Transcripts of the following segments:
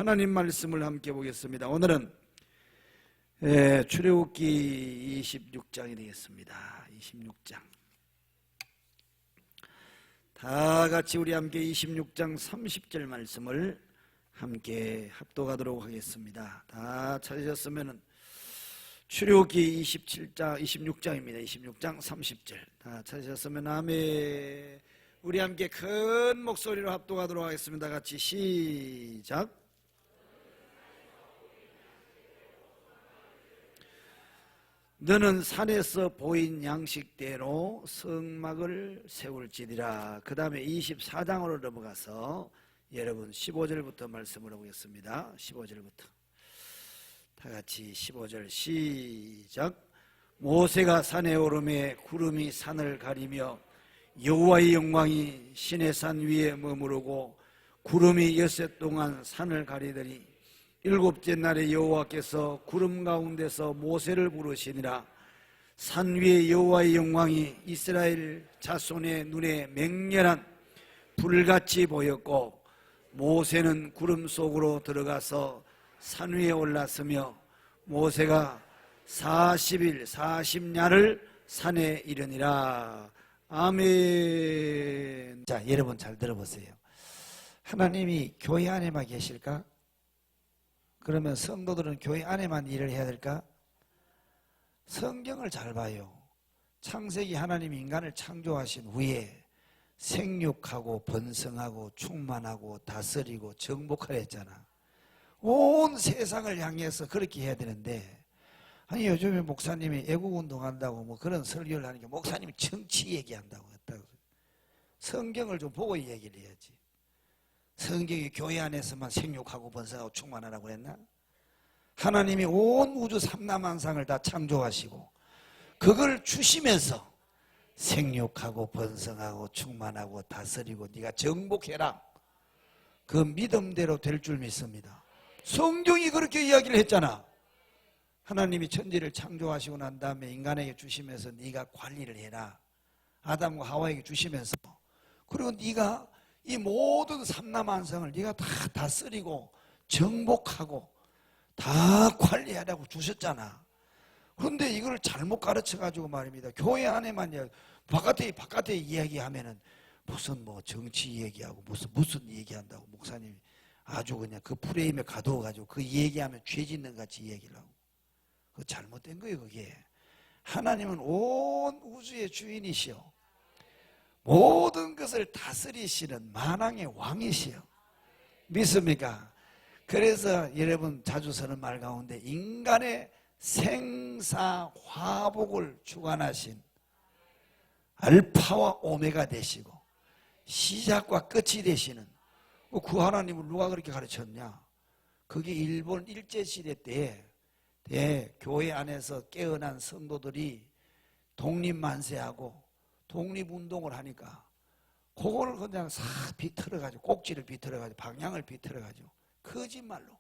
하나님 말씀을 함께 보겠습니다. 오늘은 출애굽기 26장이 되겠습니다. 26장. 다 같이 우리 함께 26장 30절 말씀을 함께 합독하도록 하겠습니다. 다 찾으셨으면 출애굽기 26장입니다. 26장 30절. 다 찾으셨으면 아멘. 우리 함께 큰 목소리로 합독하도록 하겠습니다. 같이 시작. 너는 산에서 보인 양식대로 성막을 세울지니라. 그 다음에 24장으로 넘어가서 여러분 15절부터 말씀을 보겠습니다. 15절부터 다 같이 15절 시작. 모세가 산에 오르매 구름이 산을 가리며 여호와의 영광이 시내 산 위에 머무르고 구름이 엿새 동안 산을 가리더니 일곱째 날에 여호와께서 구름 가운데서 모세를 부르시니라. 산 위에 여호와의 영광이 이스라엘 자손의 눈에 맹렬한 불같이 보였고 모세는 구름 속으로 들어가서 산 위에 올랐으며 모세가 40일 40야를 산에 이르니라. 아멘. 자, 여러분 잘 들어보세요. 하나님이 교회 안에만 계실까? 그러면 성도들은 교회 안에만 일을 해야 될까? 성경을 잘 봐요. 창세기 하나님이 인간을 창조하신 후에 생육하고 번성하고 충만하고 다스리고 정복하라 했잖아. 온 세상을 향해서 그렇게 해야 되는데, 아니 요즘에 목사님이 애국운동한다고 뭐 그런 설교를 하는 게 목사님이 정치 얘기한다고 했다고. 성경을 좀 보고 얘기를 해야지. 성경이 교회 안에서만 생육하고 번성하고 충만하라고 그랬나? 하나님이 온 우주 삼라만상을 다 창조하시고 그걸 주시면서 생육하고 번성하고 충만하고 다스리고 네가 정복해라. 그 믿음대로 될 줄 믿습니다. 성경이 그렇게 이야기를 했잖아. 하나님이 천지를 창조하시고 난 다음에 인간에게 주시면서 네가 관리를 해라. 아담과 하와에게 주시면서 그리고 네가 이 모든 삼라만상을 네가 다 다스리고 정복하고 다 관리하라고 주셨잖아. 그런데 이걸 잘못 가르쳐가지고 말입니다. 교회 안에만 바깥에 이야기하면은 무슨 뭐 정치 얘기하고 무슨 얘기한다고 목사님이 아주 그냥 그 프레임에 가두어가지고 그 얘기하면 죄 짓는 같이 얘기를 하고. 그거 잘못된 거예요. 그게 하나님은 온 우주의 주인이시오. 모든 것을 다스리시는 만왕의 왕이시여. 믿습니까? 그래서 여러분 자주 쓰는 말 가운데 인간의 생사화복을 주관하신 알파와 오메가 되시고 시작과 끝이 되시는 그 하나님을 누가 그렇게 가르쳤냐? 그게 일본 일제시대 때 교회 안에서 깨어난 성도들이 독립만세하고 독립운동을 하니까 그거를 그냥 싹 비틀어가지고 꼭지를 비틀어가지고 방향을 비틀어가지고 거짓말로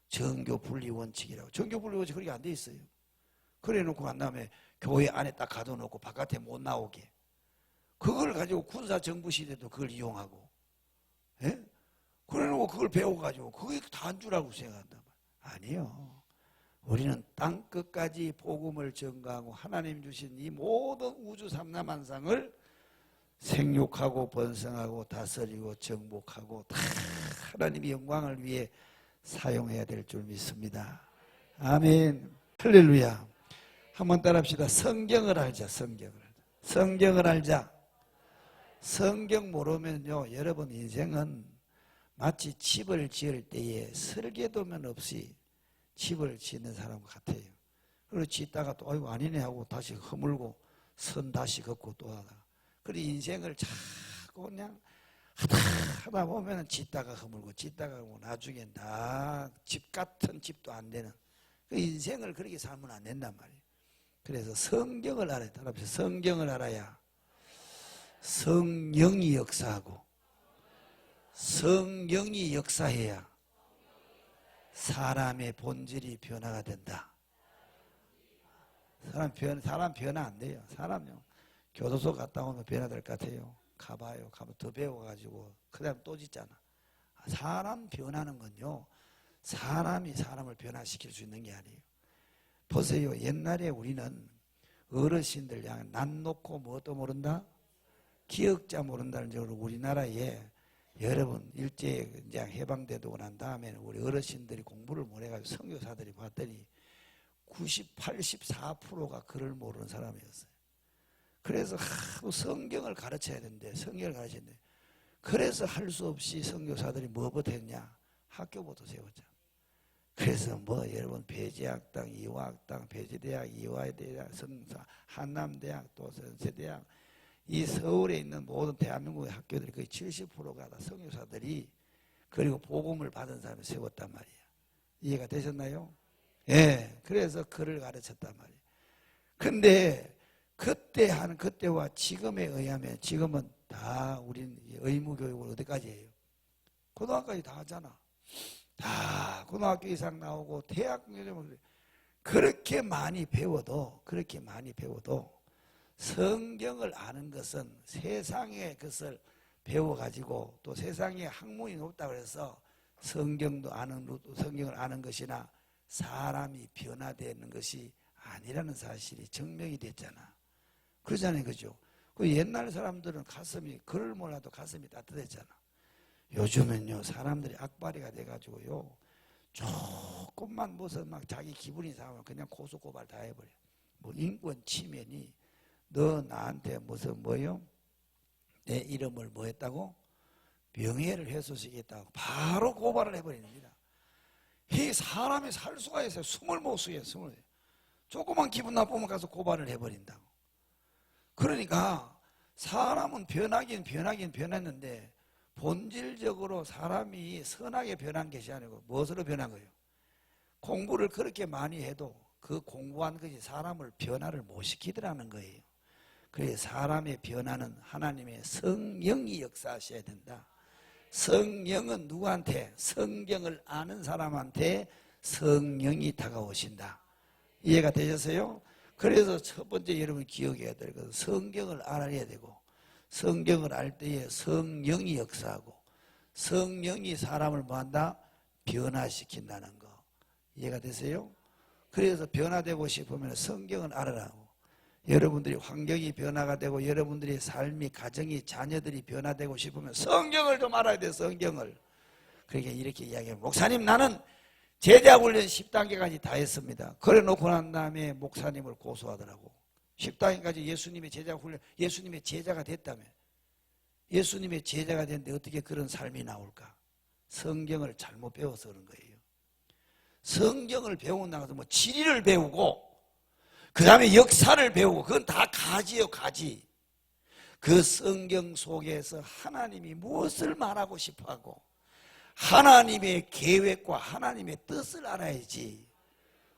정교분리원칙이라고. 정교분리원칙 그렇게 안 돼 있어요. 그래 놓고 간 다음에 교회 안에 딱 가둬놓고 바깥에 못 나오게 그걸 가지고 군사정부시대도 그걸 이용하고, 예? 그래 놓고 그걸 배워가지고 그게 다인 줄 알고 생각한단 말이에요. 아니요. 우리는 땅끝까지 복음을 전가하고 하나님 주신 이 모든 우주 삼라만상을 생육하고 번성하고 다스리고 정복하고 다 하나님의 영광을 위해 사용해야 될 줄 믿습니다. 아멘. 할렐루야. 한번 따라합시다. 성경을 알자. 성경을 알자. 성경 모르면요, 여러분 인생은 마치 집을 지을 때에 설계도면 없이 집을 짓는 사람 같아요. 그리고 짓다가 또 아이고 아니네 하고 다시 허물고 선 다시 긋고 또 하다가. 그리고 인생을 자꾸 그냥 하다 보면 짓다가 허물고 짓다가 하고 나중엔 다 집 같은 집도 안 되는 그 인생을 그렇게 살면 안 된단 말이에요. 그래서 성경을 알아야 돼. 성경을 알아야 성령이 역사하고 성령이 역사해야 사람의 본질이 변화가 된다. 사람 변화 안 돼요. 사람요. 교도소 갔다 오면 변화될 것 같아요. 가봐요. 가면 더 배워가지고 그 다음 또 짓잖아. 사람 변하는 건요, 사람이 사람을 변화시킬 수 있는 게 아니에요. 보세요. 옛날에 우리는 어르신들 양 난 놓고 뭣도 모른다? 기억자 모른다는 적으로 우리나라에 여러분 일제 이제 해방되고 난 다음에는 우리 어르신들이 공부를 못 해가지고 선교사들이 봤더니 90, 84%가 글을 모르는 사람이었어요. 그래서 하도 성경을 가르쳐야 되는데 성경을 가르쳐야 되는데 그래서 할 수 없이 선교사들이 뭐부터 했냐? 학교부터 세웠잖아. 그래서 뭐 여러분 배지학당, 이화학당, 배지대학, 이화대학, 성사, 한남대학, 또 선세대학 이 서울에 있는 모든 대한민국의 학교들이 거의 70%가 다 선교사들이 그리고 복음을 받은 사람이 세웠단 말이에요. 이해가 되셨나요? 예. 그래서 글을 가르쳤단 말이에요. 근데 그때와 지금에 의하면 지금은 다 우린 의무교육을 어디까지 해요? 고등학교까지 다 하잖아. 다 고등학교 이상 나오고 대학 그렇게 많이 배워도 성경을 아는 것은 세상의 것을 배워가지고 또 세상에 학문이 높다고 해서 성경을 아는 것이나 사람이 변화되는 것이 아니라는 사실이 증명이 됐잖아. 그러잖아요. 그죠? 그 옛날 사람들은 가슴이 글을 몰라도 가슴이 따뜻했잖아. 요즘은요 사람들이 악바리가 돼가지고요 조금만 무슨 막 자기 기분이 상하면 그냥 고소고발 다 해버려. 뭐 인권 침해니 너 나한테 무슨 뭐요? 내 이름을 뭐 했다고? 명예를 훼손시켰다고 바로 고발을 해버립니다. 이 사람이 살 수가 있어요. 숨을 못 쉬어요. 조그만 기분 나쁘면 가서 고발을 해버린다고. 그러니까 사람은 변하긴 변했는데 본질적으로 사람이 선하게 변한 것이 아니고 무엇으로 변한 거예요? 공부를 그렇게 많이 해도 그 공부한 것이 사람을 변화를 못 시키더라는 거예요. 그래서 사람의 변화는 하나님의 성령이 역사하셔야 된다. 성령은 누구한테? 성경을 아는 사람한테 성령이 다가오신다. 이해가 되셨어요? 그래서 첫 번째 여러분 기억해야 될 것은 성경을 알아야 되고 성경을 알 때에 성령이 역사하고 성령이 사람을 뭐한다? 변화시킨다는 거. 이해가 되세요? 그래서 변화되고 싶으면 성경을 알아라고. 여러분들이 환경이 변화가 되고 여러분들의 삶이 가정이 자녀들이 변화되고 싶으면 성경을 좀 알아야 돼. 성경을. 그러니까 이렇게 이야기해요. 목사님 나는 제자훈련 10단계까지 다 했습니다. 그래 놓고 난 다음에 목사님을 고소하더라고. 10단계까지 예수님의 제자훈련, 예수님의 제자가 됐다며. 예수님의 제자가 됐는데 어떻게 그런 삶이 나올까? 성경을 잘못 배워서 그런 거예요. 성경을 배우고 나가서 뭐 지리를 배우고 그 다음에 역사를 배우고 그건 다 가지예요. 가지. 그 성경 속에서 하나님이 무엇을 말하고 싶어하고 하나님의 계획과 하나님의 뜻을 알아야지.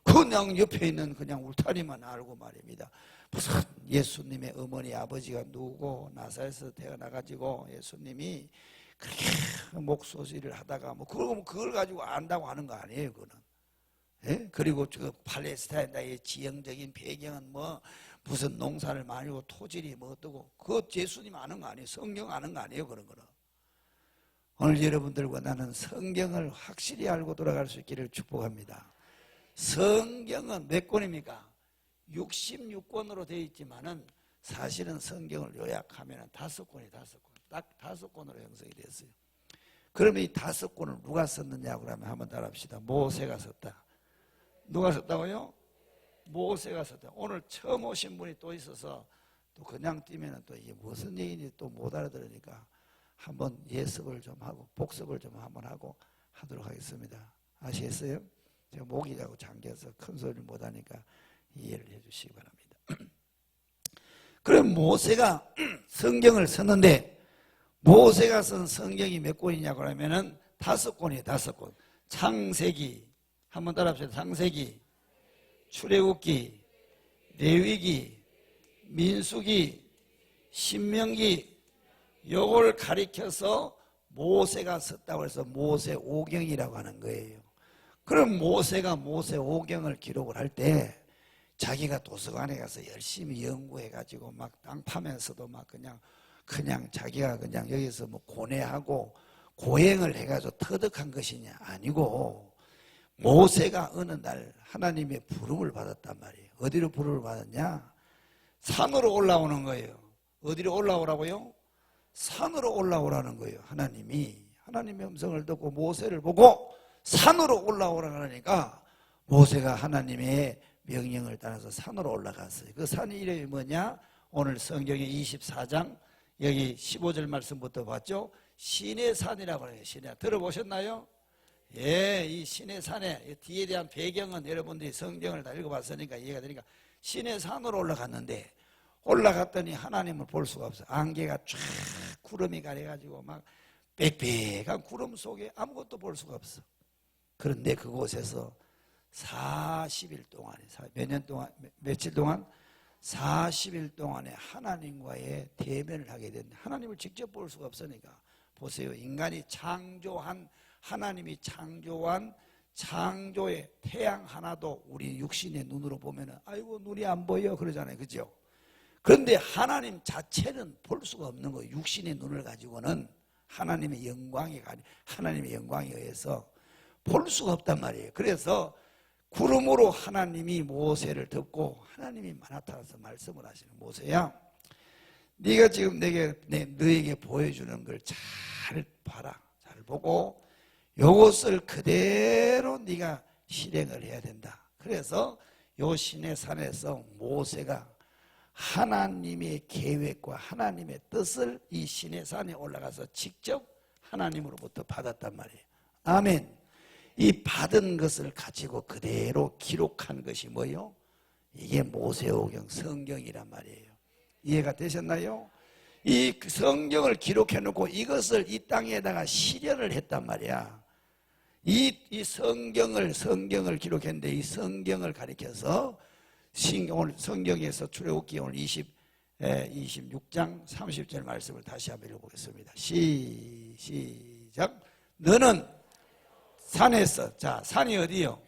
그냥 옆에 있는 그냥 울타리만 알고 말입니다. 무슨 예수님의 어머니 아버지가 누구고 나사에서 태어나가지고 예수님이 그렇게 목소리를 하다가 뭐 그걸 가지고 안다고 하는 거 아니에요. 그거는. 예? 그리고 그 팔레스타인의 지형적인 배경은 뭐 무슨 농사를 많이 하고 토질이 뭐 어떠고 그거 예수님 아는 거 아니에요. 성경 아는 거 아니에요. 그런 거는. 오늘 여러분들과 나는 성경을 확실히 알고 돌아갈 수 있기를 축복합니다. 성경은 몇 권입니까? 66권으로 되어 있지만은 사실은 성경을 요약하면 5권이 5권. 딱 5권으로 형성이 됐어요. 그러면 이 5권을 누가 썼느냐고 그러면 한번 따라합시다. 모세가 썼다. 누가 썼다고요? 모세가 썼다. 오늘 처음 오신 분이 또 있어서 또 그냥 뛰면 또 이게 무슨 얘기인지 또 못 알아들으니까 한번 예습을 좀 하고 복습을 좀 한번 하고 하도록 하겠습니다. 아시겠어요? 제가 목이 자꾸 잠겨서 큰 소리를 못 하니까 이해를 해 주시기 바랍니다. 그럼 모세가 성경을 썼는데 모세가 쓴 성경이 몇 권이냐고 하면은 5권이에요. 5권. 창세기 한번 따라합시다. 창세기, 출애굽기, 레위기, 민수기, 신명기 요걸 가리켜서 모세가 썼다고 해서 모세오경이라고 하는 거예요. 그럼 모세가 모세오경을 기록을 할 때 자기가 도서관에 가서 열심히 연구해가지고 막 땅 파면서도 막 그냥 자기가 여기서 뭐 고뇌하고 고행을 해가지고 터득한 것이냐? 아니고 모세가 어느 날 하나님의 부름을 받았단 말이에요. 어디로 부름을 받았냐? 산으로 올라오는 거예요. 어디로 올라오라고요? 산으로 올라오라는 거예요. 하나님의 음성을 듣고 모세를 보고 산으로 올라오라 그러니까 모세가 하나님의 명령을 따라서 산으로 올라갔어요. 그 산의 이름이 뭐냐? 오늘 성경의 24장 여기 15절 말씀부터 봤죠? 시내산이라고 해요. 시내. 들어보셨나요? 예, 이 시내산에 뒤에 대한 배경은 여러분들이 성경을 다 읽어봤으니까 이해가 되니까 시내산으로 올라갔는데 올라갔더니 하나님을 볼 수가 없어요. 안개가 쫙 구름이 가려가지고 막 빽빽한 구름 속에 아무것도 볼 수가 없어. 그런데 그곳에서 40일 동안에 몇 년 동안 며칠 동안 40일 동안에 하나님과의 대면을 하게 됐는데 하나님을 직접 볼 수가 없으니까 보세요. 인간이 하나님이 창조한 창조의 태양 하나도 우리 육신의 눈으로 보면 아이고 눈이 안 보여 그러잖아요. 그죠? 그런데 하나님 자체는 볼 수가 없는 거예요. 육신의 눈을 가지고는 하나님의 영광에 의해서 볼 수가 없단 말이에요. 그래서 구름으로 하나님이 모세를 듣고 하나님이 나타나서 말씀을 하시는 모세야 네가 지금 너에게 보여주는 걸 잘 봐라. 잘 보고 요것을 그대로 네가 실행을 해야 된다. 그래서 요 시내산에서 모세가 하나님의 계획과 하나님의 뜻을 이 시내산에 올라가서 직접 하나님으로부터 받았단 말이에요. 아멘. 이 받은 것을 가지고 그대로 기록한 것이 뭐예요? 이게 모세오경 성경이란 말이에요. 이해가 되셨나요? 이 성경을 기록해 놓고 이것을 이 땅에다가 실현을 했단 말이야. 이 성경을 기록했는데 이 성경을 가리켜서 오늘 성경에서 출애굽기 오늘 26장 30절 말씀을 다시 한번 읽어보겠습니다. 시작. 너는 산에서, 자, 산이 어디요?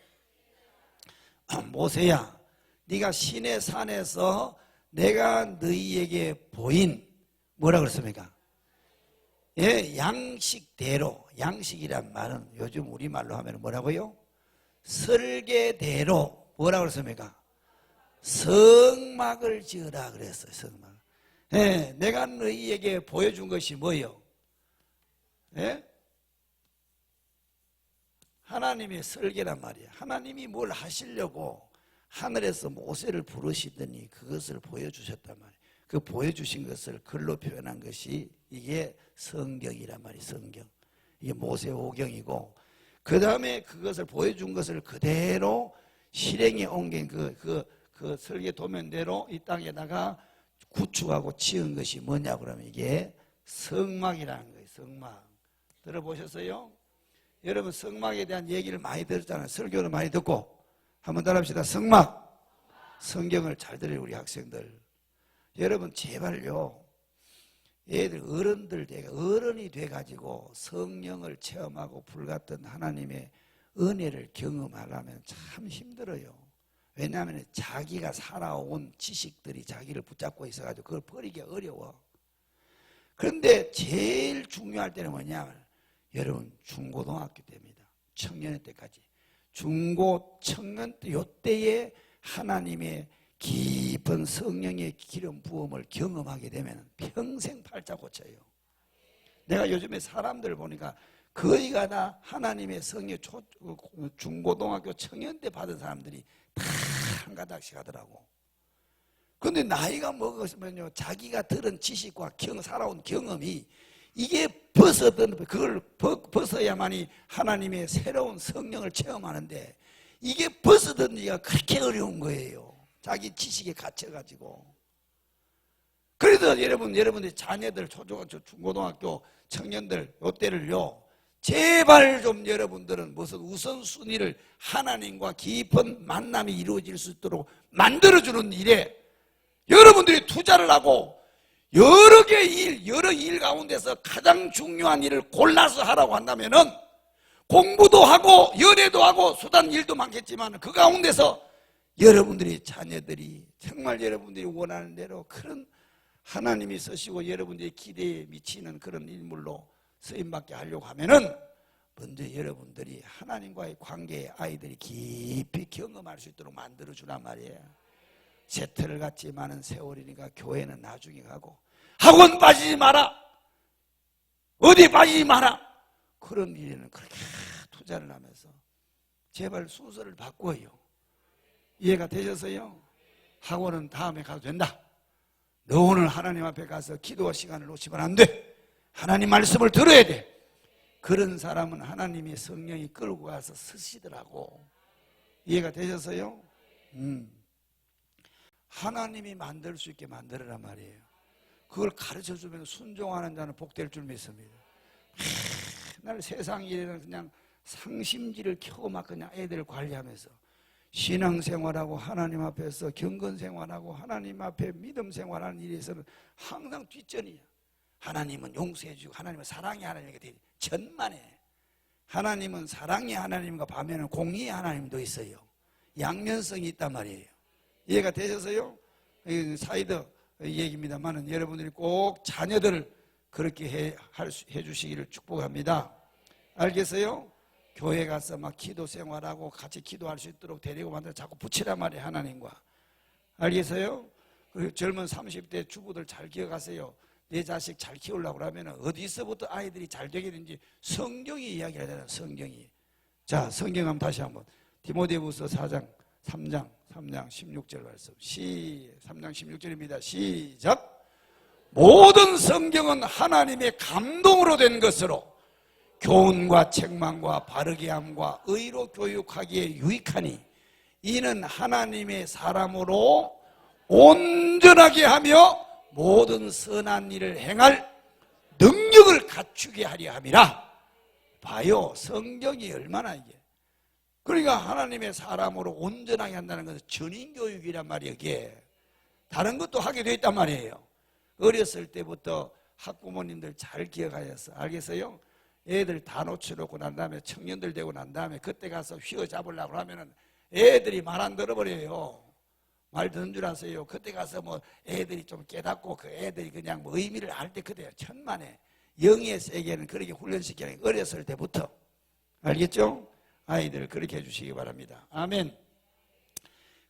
모세야, 네가 시내 산에서 내가 너희에게 보인 뭐라 그랬습니까? 예, 양식대로. 양식이란 말은 요즘 우리말로 하면 뭐라고요? 설계대로 뭐라 그랬습니까? 성막을 지으라 그랬어요. 성막. 예, 내가 너희에게 보여준 것이 뭐예요? 예? 하나님의 설계란 말이에요. 하나님이 뭘 하시려고 하늘에서 모세를 부르시더니 그것을 보여주셨단 말이에요. 그 보여주신 것을 글로 표현한 것이 이게 성경이란 말이에요. 성경. 이게 모세오경이고 그 다음에 그것을 보여준 것을 그대로 실행에 옮긴 그 설계 도면대로 이 땅에다가 구축하고 지은 것이 뭐냐 그러면 이게 성막이라는 거예요. 성막. 들어보셨어요? 여러분 성막에 대한 얘기를 많이 들었잖아요. 설교를 많이 듣고 한번 따라합시다. 성막. 성경을 잘 들어요 우리 학생들. 여러분 제발요. 애들 어른이 돼가지고 성령을 체험하고 불같은 하나님의 은혜를 경험하려면 참 힘들어요. 왜냐하면 자기가 살아온 지식들이 자기를 붙잡고 있어가지고 그걸 버리기 어려워. 그런데 제일 중요할 때는 뭐냐? 여러분 중고등학교 때입니다. 청년회 때까지. 중고 청년 때 요때에 하나님의 깊은 성령의 기름 부음을 경험하게 되면 평생 팔자 고쳐요. 내가 요즘에 사람들 보니까 거의가 다 하나님의 성령 중고등학교 청년 때 받은 사람들이 다 한 가닥씩 하더라고. 그런데 나이가 먹었으면요 자기가 들은 지식과 살아온 경험이 이게 그걸 벗어야만이 하나님의 새로운 성령을 체험하는데 이게 벗어듣기가 그렇게 어려운 거예요. 자기 지식에 갇혀가지고. 그래서 여러분들 자녀들 초중학교 중고등학교 청년들 요때를요 제발 좀 여러분들은 무슨 우선순위를 하나님과 깊은 만남이 이루어질 수 있도록 만들어주는 일에 여러분들이 투자를 하고 여러 일 가운데서 가장 중요한 일을 골라서 하라고 한다면은 공부도 하고 연애도 하고 수단 일도 많겠지만 그 가운데서 여러분들이 자녀들이 정말 여러분들이 원하는 대로 그런 하나님이 쓰시고 여러분들의 기대에 미치는 그런 인물로 쓰임받게 하려고 하면은 먼저 여러분들이 하나님과의 관계에 아이들이 깊이 경험할 수 있도록 만들어주란 말이에요. 세틀을 갖지 많은 세월이니까 교회는 나중에 가고, 학원 빠지지 마라, 어디 빠지지 마라, 그런 일에는 그렇게 투자를 하면서 제발 순서를 바꿔요. 이해가 되셨어요? 학원은 다음에 가도 된다. 너 오늘 하나님 앞에 가서 기도 시간을 놓치면 안 돼. 하나님 말씀을 들어야 돼. 그런 사람은 하나님의 성령이 끌고 가서 쓰시더라고. 이해가 되셨어요? 하나님이 만들 수 있게 만들어란 말이에요. 그걸 가르쳐주면 순종하는 자는 복될 줄 믿습니다. 맨날 세상 일에는 그냥 상심지를 켜고 막 그냥 애들을 관리하면서 신앙생활하고 하나님 앞에서 경건생활하고 하나님 앞에 믿음생활하는 일에서는 항상 뒷전이야. 하나님은 용서해주고 하나님은 사랑의 하나님이게 돼. 전만해. 하나님은 사랑의 하나님과 반면에 공의의 하나님도 있어요. 양면성이 있단 말이에요. 이해가 되셔서요? 사이드 얘기입니다만 여러분들이 꼭 자녀들을 그렇게 해주시기를 축복합니다. 알겠어요? 교회 가서 막 기도 생활하고 같이 기도할 수 있도록 데리고 만들어 자꾸 붙이란 말이에요. 하나님과. 알겠어요? 그리고 젊은 30대 주부들 잘 기억하세요. 내 자식 잘 키우려고 그러면 어디서부터 아이들이 잘 되게 되는지 성경이 이야기를 하잖아요. 성경이. 자, 성경 한번 다시 한번. 디모데후서 4장 3장 16절 말씀. 3장 16절입니다. 시작. 모든 성경은 하나님의 감동으로 된 것으로 교훈과 책망과 바르게 함과 의로 교육하기에 유익하니 이는 하나님의 사람으로 온전하게 하며 모든 선한 일을 행할 능력을 갖추게 하려 함이라. 봐요, 성경이 얼마나 이게. 그러니까 하나님의 사람으로 온전하게 한다는 것은 전인교육이란 말이에요. 이게 다른 것도 하게 돼 있단 말이에요. 어렸을 때부터 학부모님들 잘 기억하셨어. 알겠어요? 애들 다 놓쳐놓고 난 다음에 청년들 되고 난 다음에 그때 가서 휘어잡으려고 하면은 애들이 말 안 들어버려요. 말 듣는 줄 아세요? 그때 가서 뭐 애들이 좀 깨닫고 그 애들이 그냥 뭐 의미를 알 때 그때요. 천만에 영의 세계는 그렇게 훈련시키는 게 어렸을 때부터. 알겠죠? 아이들을 그렇게 해주시기 바랍니다. 아멘.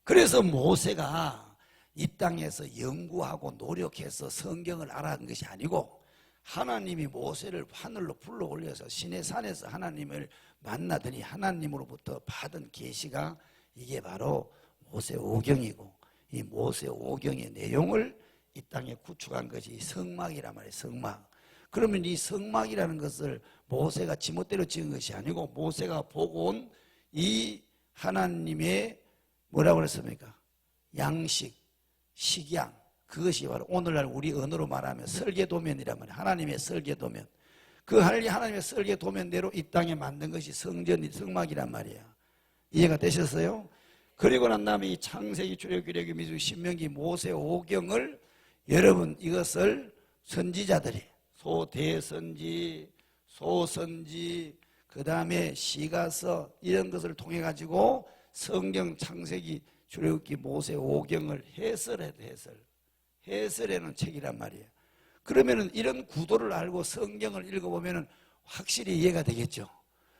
그래서 모세가 이 땅에서 연구하고 노력해서 성경을 알아간 것이 아니고 하나님이 모세를 하늘로 불러 올려서 시내산에서 하나님을 만나더니 하나님으로부터 받은 계시가 이게 바로 모세 오경이고 이 모세 오경의 내용을 이 땅에 구축한 것이 성막이란 말이에요. 성막. 그러면 이 성막이라는 것을 모세가 지멋대로 지은 것이 아니고 모세가 보고 온 이 하나님의 뭐라고 그랬습니까? 양식, 식양, 그것이 바로 오늘날 우리 언어로 말하면 설계도면이란 말이에요. 하나님의 설계도면. 그 하나님의 설계도면대로 이 땅에 만든 것이 성막이란 말이에요. 이해가 되셨어요? 그리고 난 다음에 이 창세기, 출애굽기, 민수기, 신명기, 모세 오경을 여러분 이것을 선지자들이 소대선지, 소선지, 그 다음에 시가서 이런 것을 통해 가지고 성경 창세기, 출애굽기, 모세 오경을 해설해놓은 책이란 말이에요. 그러면은 이런 구도를 알고 성경을 읽어보면은 확실히 이해가 되겠죠.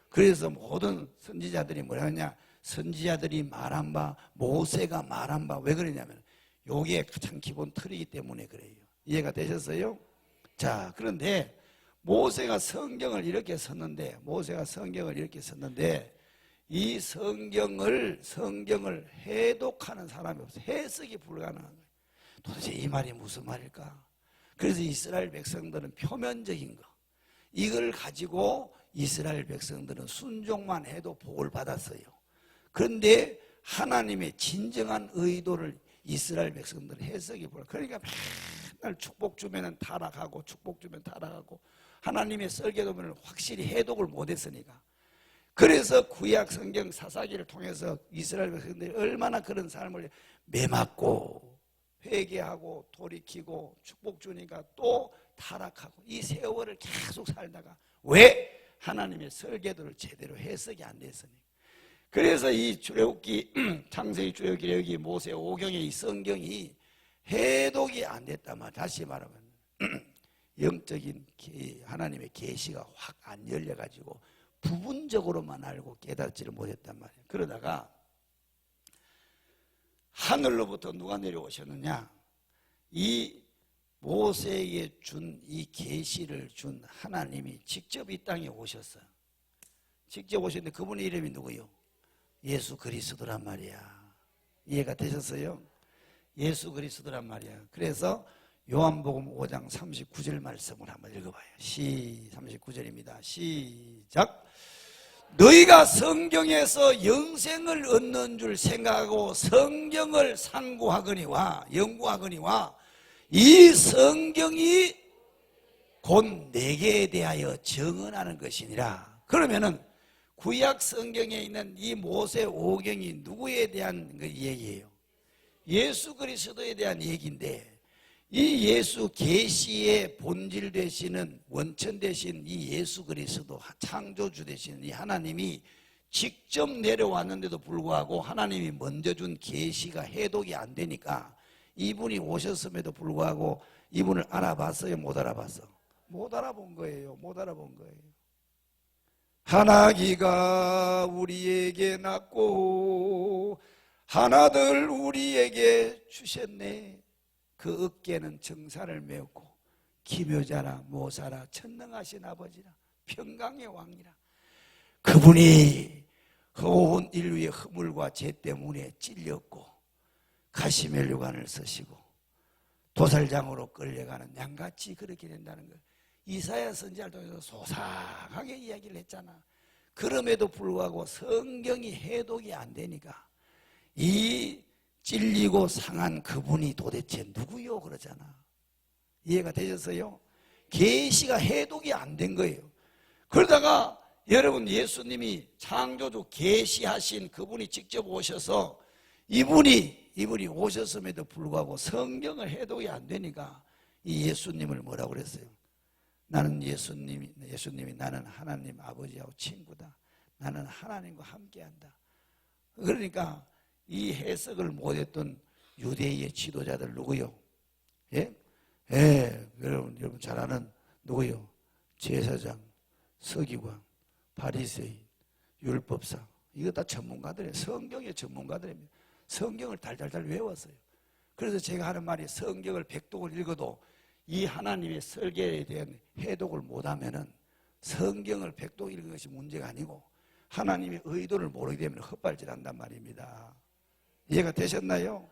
그래서 모든 선지자들이 뭐라 하냐? 선지자들이 말한 바, 모세가 말한 바, 왜 그러냐면 요게 가장 기본 틀이기 때문에 그래요. 이해가 되셨어요? 자, 그런데 모세가 성경을 이렇게 썼는데 이 성경을 해독하는 사람이 없어요. 해석이 불가능한 거예요. 도대체 이 말이 무슨 말일까? 그래서 이스라엘 백성들은 표면적인 거 이걸 가지고 이스라엘 백성들은 순종만 해도 복을 받았어요. 그런데 하나님의 진정한 의도를 이스라엘 백성들은 해석이 불가능해요. 그러니까 맨날 축복 주면은 타락하고 축복 주면 타락하고 하나님의 설계도면을 확실히 해독을 못했으니까. 그래서 구약 성경 사사기를 통해서 이스라엘 백성들이 얼마나 그런 삶을 매맞고 회개하고 돌이키고 축복 주니까 또 타락하고 이 세월을 계속 살다가 왜? 하나님의 설계도를 제대로 해석이 안 됐으니까. 그래서 이 출애굽기, 창세기, 출애굽기, 레위기, 모세 오경의 이 성경이 해독이 안 됐단 말이야. 다시 말하면 영적인 하나님의 계시가 확 안 열려가지고 부분적으로만 알고 깨닫지를 못했단 말이에요. 그러다가 하늘로부터 누가 내려오셨느냐? 이 모세에게 준 이 계시를 준 하나님이 직접 이 땅에 오셨어요. 직접 오셨는데 그분의 이름이 누구요? 예수 그리스도란 말이야. 이해가 되셨어요? 예수 그리스도란 말이야. 그래서 요한복음 5장 39절 말씀을 한번 읽어봐요. 39절입니다. 시작. 너희가 성경에서 영생을 얻는 줄 생각하고 성경을 상고하거니와 연구하거니와 이 성경이 곧 내게 대하여 증언하는 것이니라. 그러면은 구약 성경에 있는 이 모세 오경이 누구에 대한 그 얘기예요? 예수 그리스도에 대한 얘기인데, 이 예수 계시의 본질 되시는 원천 되신 이 예수 그리스도 창조주 되시는 이 하나님이 직접 내려왔는데도 불구하고 하나님이 먼저 준 계시가 해독이 안 되니까 이분이 오셨음에도 불구하고 이분을 알아봤어요? 못 알아봤어? 못 알아본 거예요. 못 알아본 거예요. 하나기가 우리에게 낳고 하나들 우리에게 주셨네. 그 어깨는 정사를 메었고 기묘자라 모사라 천능하신 아버지라 평강의 왕이라. 그분이 온 인류의 허물과 죄 때문에 찔렸고 가시멜류관을 쓰시고 도살장으로 끌려가는 양같이 그렇게 된다는 걸 이사야 선지자를 통해서 소상하게 이야기를 했잖아. 그럼에도 불구하고 성경이 해독이 안 되니까 이 찔리고 상한 그분이 도대체 누구요? 그러잖아. 이해가 되셨어요? 계시가 해독이 안 된 거예요. 그러다가 여러분 예수님이 창조주 계시하신 그분이 직접 오셔서 이분이 오셨음에도 불구하고 성경을 해독이 안 되니까 이 예수님을 뭐라고 그랬어요? 나는 예수님이 나는 하나님 아버지하고 친구다. 나는 하나님과 함께한다. 그러니까 이 해석을 못했던 유대의 지도자들 누구요? 예? 여러분 잘 아는 누구요? 제사장, 서기관, 바리새인, 율법사. 이거 다 전문가들이에요. 성경의 전문가들입니다. 성경을 달달달 외웠어요. 그래서 제가 하는 말이 성경을 백독을 읽어도 이 하나님의 설계에 대한 해독을 못하면은 성경을 백독 읽은 것이 문제가 아니고 하나님의 의도를 모르게 되면 헛발질한단 말입니다. 이해가 되셨나요?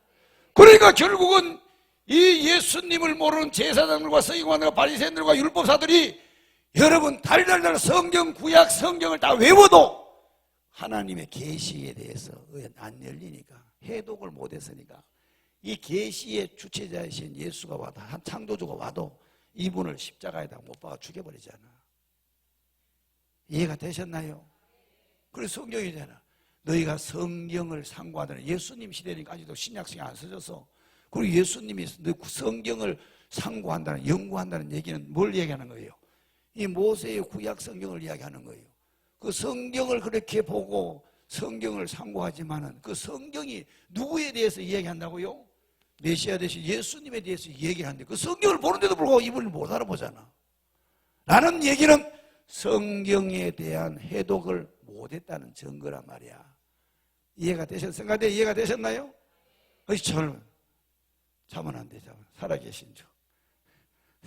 그러니까 결국은 이 예수님을 모르는 제사장들과 서기관들과 바리새인들과 율법사들이 여러분 달달달 성경 구약 성경을 다 외워도 하나님의 계시에 대해서 안 열리니까 해독을 못했으니까 이 계시의 주체자이신 예수가 와도 한 창조주가 와도 이분을 십자가에다 못 박아 죽여버리잖아. 이해가 되셨나요? 그래서 성경이잖아. 너희가 성경을 상고하더니 예수님 시대니까 아직도 신약성이 안 써져서 그리고 예수님이 성경을 상고한다는 연구한다는 얘기는 뭘 얘기하는 거예요? 이 모세의 구약 성경을 이야기하는 거예요. 그 성경을 그렇게 보고 성경을 상고하지만은 그 성경이 누구에 대해서 이야기한다고요? 메시아 대신 예수님에 대해서 얘기하는데 그 성경을 보는데도 불구하고 이분을 못 알아보잖아. 라는 얘기는 성경에 대한 해독을 못했다는 증거란 말이야. 이해가 되셨습니까? 이해가 되셨나요? 어이 젊은 자면 안 돼. 살아계신 주.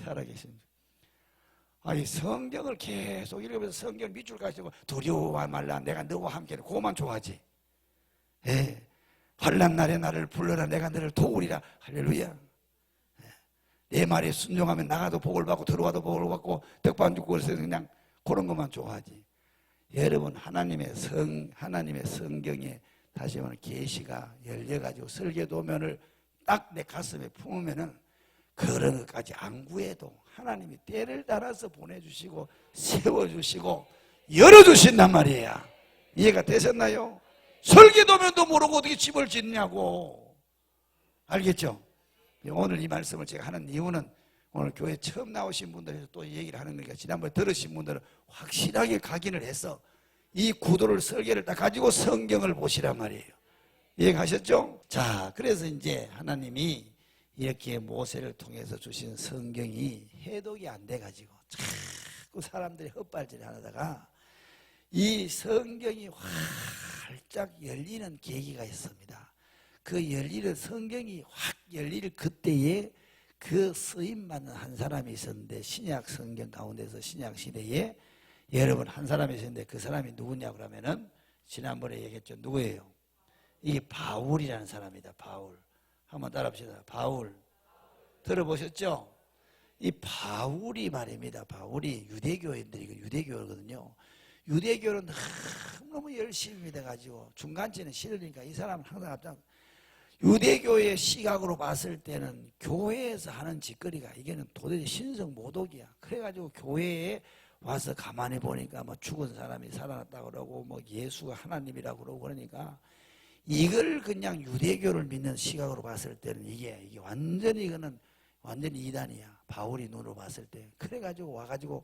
살아계신 주. 아니 성경을 계속 읽으면서 성경을 밑줄 가시고 두려워 말라 내가 너와 함께는 그것만 좋아하지. 예. 환난 날에 나를 불러라 내가 너를 도우리라. 할렐루야. 내 말에 순종하면 나가도 복을 받고 들어와도 복을 받고 덕반 죽고 그래서 그냥 그런 것만 좋아하지. 여러분 하나님의 성경에 다시 말하면 계시가 열려가지고 설계도면을 딱 내 가슴에 품으면은 그런 것까지 안 구해도 하나님이 때를 따라서 보내주시고 세워주시고 열어주신단 말이에요. 이해가 되셨나요? 설계도면도 모르고 어떻게 집을 짓냐고. 알겠죠? 오늘 이 말씀을 제가 하는 이유는 오늘 교회 처음 나오신 분들에서 또 얘기를 하는 거니까 지난번에 들으신 분들은 확실하게 각인을 해서 이 구도를 설계를 딱 가지고 성경을 보시란 말이에요. 이해가셨죠? 자, 그래서 이제 하나님이 이렇게 모세를 통해서 주신 성경이 해독이 안 돼가지고 자꾸 사람들이 헛발질 하다가 이 성경이 활짝 열리는 계기가 있습니다. 그 열리는 성경이 확 열릴 그때에 그 쓰임 받는 한 사람이 있었는데, 신약 성경 가운데서 신약 시대에 여러분 한 사람이 있었는데 그 사람이 누구냐 그러면은 지난번에 얘기했죠. 누구예요? 이게 바울이라는 사람이다. 바울. 한번 따라합시다. 바울. 들어보셨죠? 이 바울이 말입니다. 바울이 유대교인들이 유대교거든요. 유대교는 너무 열심히 돼가지고 중간쯤에 싫으니까 이 사람은 항상 앞장. 유대교의 시각으로 봤을 때는 교회에서 하는 짓거리가 이게는 도대체 신성 모독이야. 그래가지고 교회에 와서 가만히 보니까 뭐 죽은 사람이 살아났다 그러고 뭐 예수가 하나님이라고 그러고 그러니까 이걸 그냥 유대교를 믿는 시각으로 봤을 때는 이게 완전히 이거는 완전히 이단이야. 바울이 눈으로 봤을 때. 그래가지고 와가지고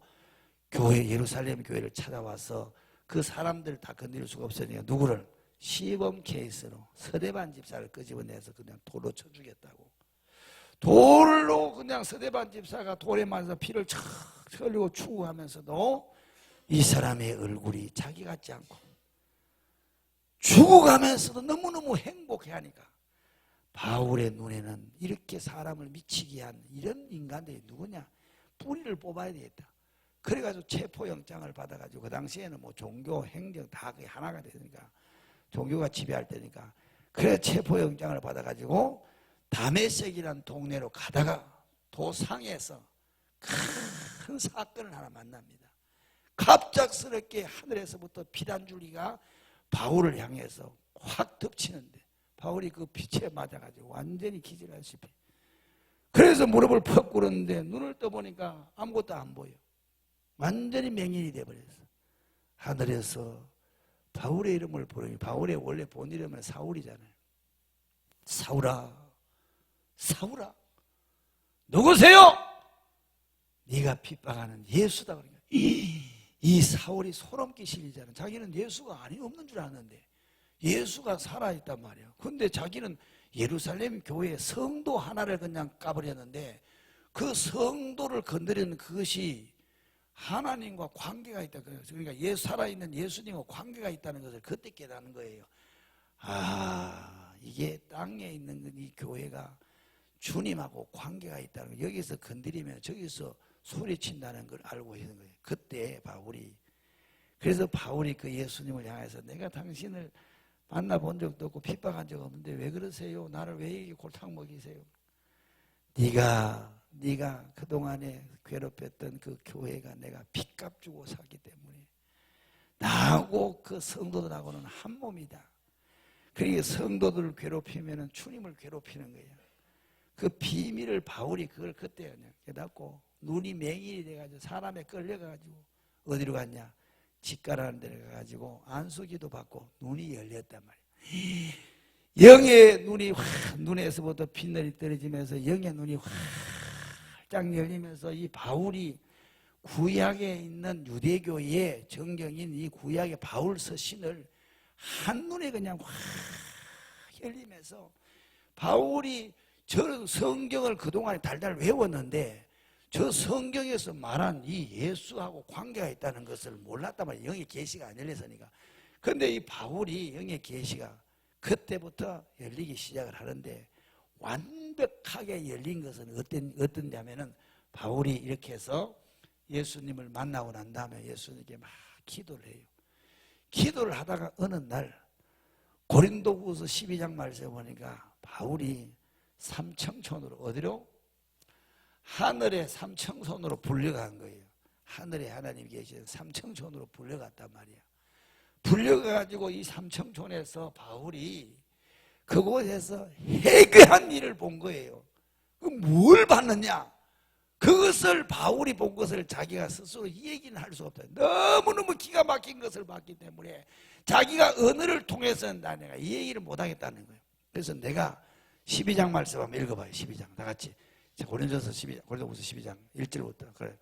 교회 예루살렘 교회를 찾아와서 그 사람들 다 건드릴 수가 없으니까 누구를? 시범 케이스로 서대반 집사를 끄집어내서 그냥 돌로 쳐주겠다고. 돌로 그냥 서대반 집사가 돌에 맞아서 피를 척 흘리고 추구하면서도 이 사람의 얼굴이 자기 같지 않고 죽어가면서도 너무너무 행복해하니까 바울의 눈에는 이렇게 사람을 미치게 한 이런 인간들이 누구냐? 뿌리를 뽑아야 되겠다. 그래가지고 체포영장을 받아가지고 그 당시에는 뭐 종교, 행정 다 그게 하나가 되니까 종교가 지배할 때니까 그래 체포영장을 받아가지고 다메섹이라는 동네로 가다가 도상에서 큰 사건을 하나 만납니다. 갑작스럽게 하늘에서부터 피단줄기가 바울을 향해서 확 덮치는데 바울이 그 빛에 맞아가지고 완전히 기절하시피. 그래서 무릎을 퍽 꿇었는데 눈을 떠보니까 아무것도 안 보여. 완전히 맹인이 돼버렸어. 하늘에서 바울의 이름을 부르니 바울의 원래 본 이름은 사울이잖아요. 사울아, 사울아, 누구세요? 네가 핍박하는 예수다. 그러니까 이 사울이 소름 끼치잖아요. 자기는 예수가 아니 없는 줄 아는데 예수가 살아있단 말이에요. 근데 자기는 예루살렘 교회 성도 하나를 그냥 까버렸는데 그 성도를 건드리는 그것이 하나님과 관계가 있다. 그러니까 살아있는 예수님과 관계가 있다는 것을 그때 깨닫는 거예요. 아, 이게 땅에 있는 이 교회가 주님하고 관계가 있다는 거. 여기서 건드리면 저기서 소리친다는 걸 알고 있는 거예요. 그때 바울이. 그래서 바울이 그 예수님을 향해서 내가 당신을 만나본 적도 없고 핍박한 적 없는데 왜 그러세요? 나를 왜 이렇게 골탕 먹이세요? 네가 그동안에 괴롭혔던 그 교회가 내가 핏값 주고 샀기 때문에 나하고 그 성도들하고는 한 몸이다. 그러니까 성도들을 괴롭히면 주님을 괴롭히는 거예요. 그 비밀을 바울이 그걸 그때 그냥 깨닫고 눈이 맹인이 돼가지고 사람에 끌려가가지고 어디로 갔냐? 직가라는 데를 가가지고 안수기도 받고 눈이 열렸단 말이에요. 영의 눈이 눈에서부터 빛날이 떨어지면서 영의 눈이 활짝 열리면서 이 바울이 구약에 있는 유대교의 정경인 이 구약의 바울 서신을 한눈에 그냥 확 열리면서 바울이 저 성경을 그동안에 달달 외웠는데 저 성경에서 말한 이 예수하고 관계가 있다는 것을 몰랐단 말이에요. 영의 계시가 안 열렸으니까. 그런데 이 바울이 영의 계시가 그때부터 열리기 시작을 하는데 완벽하게 열린 것은 어떤냐면은 바울이 이렇게 해서 예수님을 만나고 난 다음에 예수님께 막 기도를 해요. 기도를 하다가 어느 날 고린도후서 12장 말씀에 보니까 바울이 삼청천으로 어디로? 하늘의 삼청천으로 불려간 거예요. 하늘에 하나님 계신 삼청천으로 불려갔단 말이야. 불려가지고 이 삼청천에서 바울이 그곳에서 해괴한 일을 본 거예요. 뭘 봤느냐? 그것을 바울이 본 것을 자기가 스스로 얘기는 할 수 없다. 너무너무 기가 막힌 것을 봤기 때문에 자기가 언어를 통해서는 내가 이 얘기를 못하겠다는 거예요. 그래서 내가 12장 말씀 한번 읽어봐요. 12장 다 같이. 고린도후서 12장 1절부터 그래.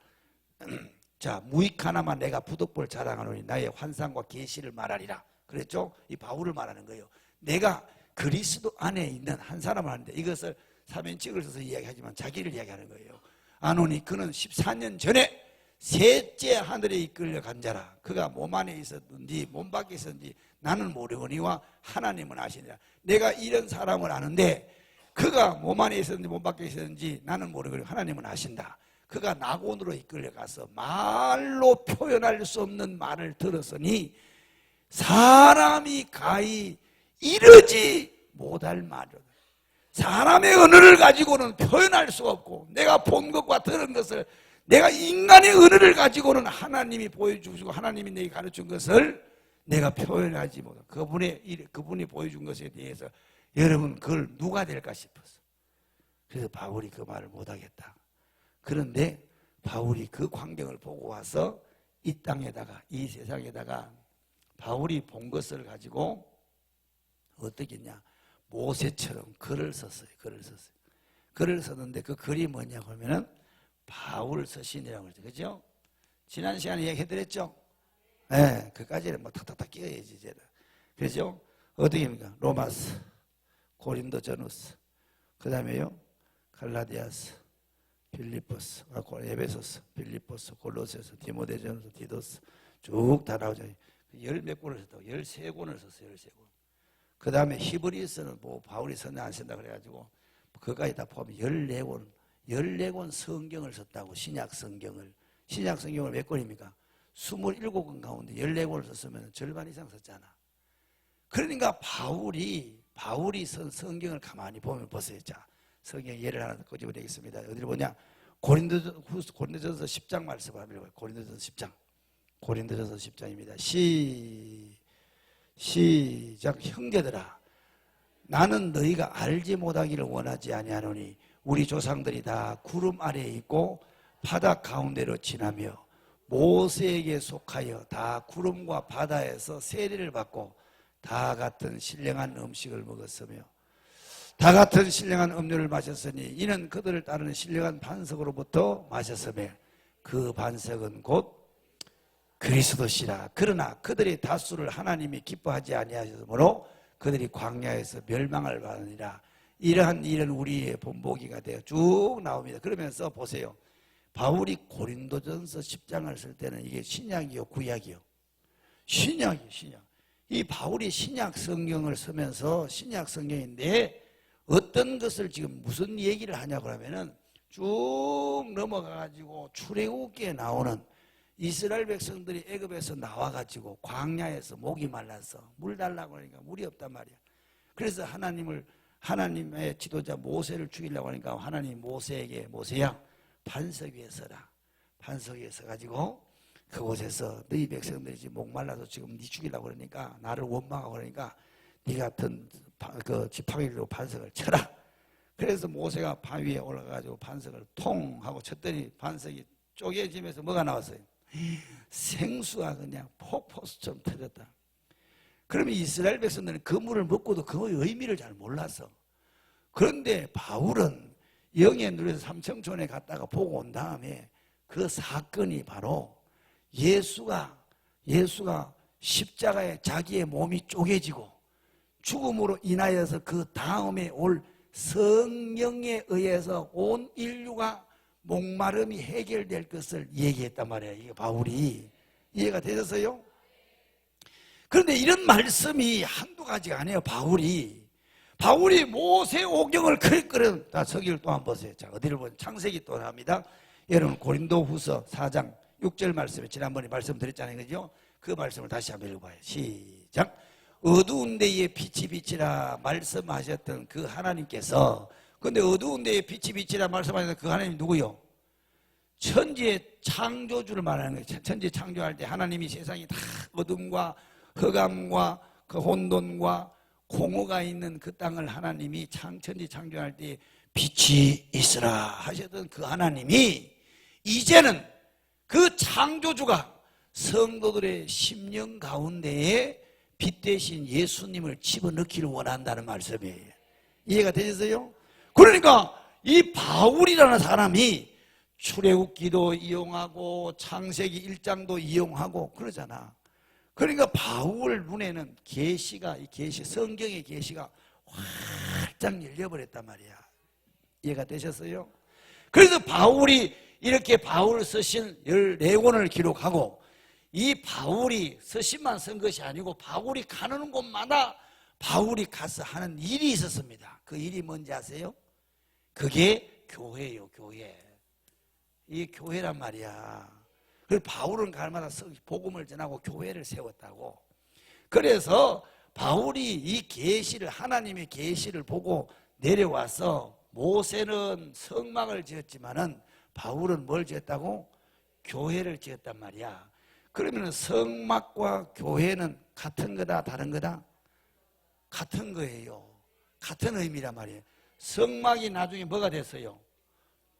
자, 무익하나마 내가 부득불 자랑하노니 나의 환상과 계시를 말하리라. 그랬죠? 이 바울을 말하는 거예요. 내가 그리스도 안에 있는 한 사람을 하는데 이것을 사면책을 써서 이야기하지만 자기를 이야기하는 거예요. 아노니 그는 14년 전에 셋째 하늘에 이끌려 간 자라. 그가 몸 안에 있었든지 몸 밖에 있었든지 나는 모르거니와 하나님은 아시니라. 내가 이런 사람을 아는데 그가 몸 안에 있었는지 몸 밖에 있었는지 나는 모르거니 하나님은 아신다. 그가 낙원으로 이끌려 가서 말로 표현할 수 없는 말을 들었으니 사람이 가히 이르지 못할 말이다. 사람의 언어를 가지고는 표현할 수 없고 내가 본 것과 들은 것을 내가 인간의 언어를 가지고는 하나님이 보여주시고 하나님이 내게 가르친 것을 내가 표현하지 못하고 그분이 보여준 것에 대해서 여러분 그걸 누가 될까 싶었어. 그래서 바울이 그 말을 못하겠다. 그런데 바울이 그 광경을 보고 와서 이 땅에다가 이 세상에다가 바울이 본 것을 가지고 어떻게 했냐, 모세처럼 글을 썼어요. 글을 썼는데 그 글이 뭐냐고 하면은 바울 서신이라고 그러죠. 그죠? 지난 시간에 얘기해드렸죠? 네, 그까지는 뭐 탁탁탁 끼워야지 이제는. 그죠? 어떻게 합니까? 로마스, 고린도전후서, 그 다음에요 갈라디아서, 빌립보서, 에베소서, 빌립보서, 골로새서, 디모데전서, 디도서 쭉 다 나오죠. 열 몇 권을 썼다고, 13권을 썼어요. 13권. 그 다음에 히브리서는 뭐 바울이 썼나 안 쓴다 그래가지고 그까지 다 포함해 14권 성경을 썼다고. 신약 성경을 몇 권입니까? 27권 가운데 14권을 썼으면 절반 이상 썼잖아. 그러니까 바울이 쓴 성경을 가만히 보면 보세요. 자, 성경 예를 하나 꺼집어 내겠습니다. 어디를 보냐? 고린도전서 10장 말씀 한번 읽어요. 고린도전서 10장입니다. 시작. 형제들아, 나는 너희가 알지 못하기를 원하지 아니하노니 우리 조상들이 다 구름 아래에 있고 바다 가운데로 지나며 모세에게 속하여 다 구름과 바다에서 세례를 받고 다 같은 신령한 음식을 먹었으며 다 같은 신령한 음료를 마셨으니 이는 그들을 따르는 신령한 반석으로부터 마셨으며 그 반석은 곧 그리스도시라. 그러나 그들의 다수를 하나님이 기뻐하지 아니하셨으므로 그들이 광야에서 멸망을 받으니라. 이러한 일은 우리의 본보기가 되어 쭉 나옵니다. 그러면서 보세요. 바울이 고린도전서 10장을 쓸 때는 이게 신약이요 구약이요? 신약이요. 신약. 이 바울이 신약 성경을 쓰면서 신약 성경인데 어떤 것을 지금 무슨 얘기를 하냐고 하면은 쭉 넘어가가지고 출애굽기에 나오는 이스라엘 백성들이 애굽에서 나와가지고 광야에서 목이 말라서 물 달라고 하니까 물이 없단 말이야. 그래서 하나님의 지도자 모세를 죽이려고 하니까 하나님 모세에게 모세야 반석 위에 서라. 반석 위에 서가지고 그곳에서 너희 백성들이 지금 목말라서 지금 네 죽이려고 그러니까 나를 원망하고 그러니까 네 같은 그 지팡이로 반석을 쳐라. 그래서 모세가 반 위에 올라가가지고 반석을 통 하고 쳤더니 반석이 쪼개지면서 뭐가 나왔어요? 생수가 그냥 폭포수처럼 터졌다. 그러면 이스라엘 백성들은 그 물을 먹고도 그 의미를 잘 몰랐어. 그런데 바울은 영에 눌려서 삼청촌에 갔다가 보고 온 다음에 그 사건이 바로 예수가 십자가에 자기의 몸이 쪼개지고 죽음으로 인하여서 그 다음에 올 성령에 의해서 온 인류가 목마름이 해결될 것을 얘기했단 말이에요. 이게 바울이. 이해가 되셨어요? 그런데 이런 말씀이 한두 가지가 아니에요. 바울이 모세 오경을 끌끌은 다 서기를 또 한번 보세요. 자, 어디를 보면 창세기 또 나옵니다. 여러분 고린도후서 4장 6절 말씀에 지난번에 말씀드렸잖아요. 그죠? 그 말씀을 다시 한번 읽어봐요. 시작. 어두운 데에 빛이 비치라 말씀하셨던 그 하나님께서, 근데 어두운 데에 빛이 비치라 말씀하셨던 그 하나님이 누구요? 천지의 창조주를 말하는 거예요. 천지 창조할 때 하나님이 세상이 다 어둠과 흑암과 그 혼돈과 공허가 있는 그 땅을 하나님이 천지 창조할 때 빛이 있으라 하셨던 그 하나님이 이제는 그 창조주가 성도들의 심령 가운데에 빛 대신 예수님을 집어넣기를 원한다는 말씀이에요. 이해가 되셨어요? 그러니까 이 바울이라는 사람이 출애굽기도 이용하고 창세기 1장도 이용하고 그러잖아. 그러니까 바울 눈에는 성경의 계시가 활짝 열려버렸단 말이야. 이해가 되셨어요? 그래서 바울이 이렇게 바울 서신 14권을 기록하고, 이 바울이 서신만 쓴 것이 아니고 바울이 가는 곳마다 바울이 가서 하는 일이 있었습니다. 그 일이 뭔지 아세요? 그게 교회예요, 교회. 이게 교회란 말이야. 그래서 바울은 갈마다 복음을 전하고 교회를 세웠다고. 그래서 바울이 이 계시를, 하나님의 계시를 보고 내려와서, 모세는 성막을 지었지만은 바울은 뭘 지었다고? 교회를 지었단 말이야. 그러면 성막과 교회는 같은 거다, 다른 거다? 같은 거예요. 같은 의미란 말이에요. 성막이 나중에 뭐가 됐어요?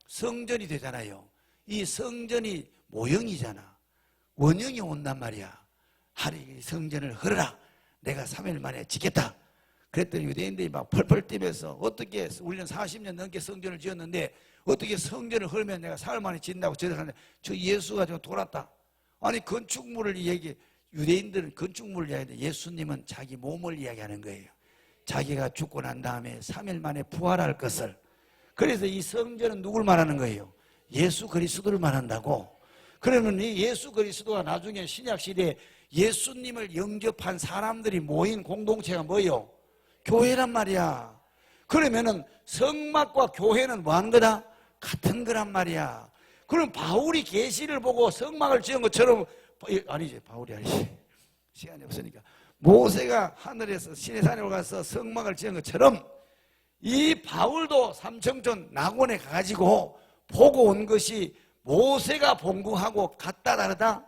성전이 되잖아요. 이 성전이 모형이잖아. 원형이 온단 말이야. 하나님 성전을 헐어라. 내가 3일 만에 짓겠다. 그랬더니 유대인들이 막 펄펄 뛰면서, 어떻게 우리는 40년 넘게 성전을 지었는데 어떻게 성전을 헐면 내가 4일 만에 짓는다고 저러는데, 저 예수가 저 돌았다. 아니 건축물을 유대인들은 건축물을 이야기하는데 예수님은 자기 몸을 이야기하는 거예요. 자기가 죽고 난 다음에 3일 만에 부활할 것을. 그래서 이 성전은 누굴 말하는 거예요? 예수 그리스도를 말한다고. 그러면 이 예수 그리스도가 나중에 신약시대에 예수님을 영접한 사람들이 모인 공동체가 뭐예요? 교회란 말이야. 그러면은 성막과 교회는 뭐 하는 거다? 같은 거란 말이야. 그럼 바울이 계시를 보고 성막을 지은 것처럼, 아니지, 바울이 아니지, 시간이 없으니까, 모세가 하늘에서 시내산에 올라가서 성막을 지은 것처럼 이 바울도 삼청천 낙원에 가가지고 보고 온 것이 모세가 본 거하고 같다, 다르다?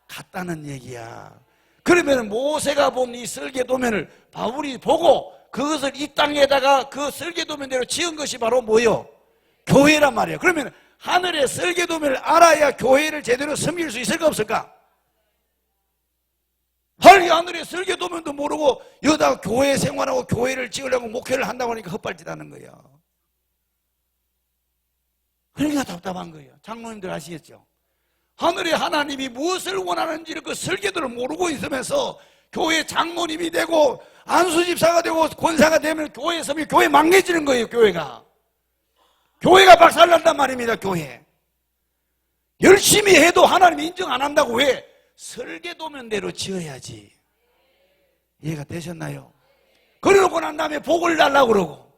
같다는 얘기야. 그러면 모세가 본 이 설계도면을 바울이 보고 그것을 이 땅에다가 그 설계도면대로 지은 것이 바로 뭐요? 교회란 말이에요. 그러면 하늘의 설계도면을 알아야 교회를 제대로 섬길 수 있을까 없을까? 하늘의 설계도면도 모르고 여기다가 교회 생활하고 교회를 지으려고 목회를 한다고 하니까 헛발질하는 거야. 그러니까 답답한 거예요. 장로님들 아시겠죠? 하늘의 하나님이 무엇을 원하는지를 그 설계도를 모르고 있으면서 교회 장로님이 되고 안수집사가 되고 권사가 되면 교회 섬이 교회 망개지는 거예요. 교회가 박살난단 말입니다. 교회 열심히 해도 하나님 인정 안 한다고. 왜? 설계도면대로 지어야지. 이해가 되셨나요? 그러고 난 다음에 복을 달라고 그러고,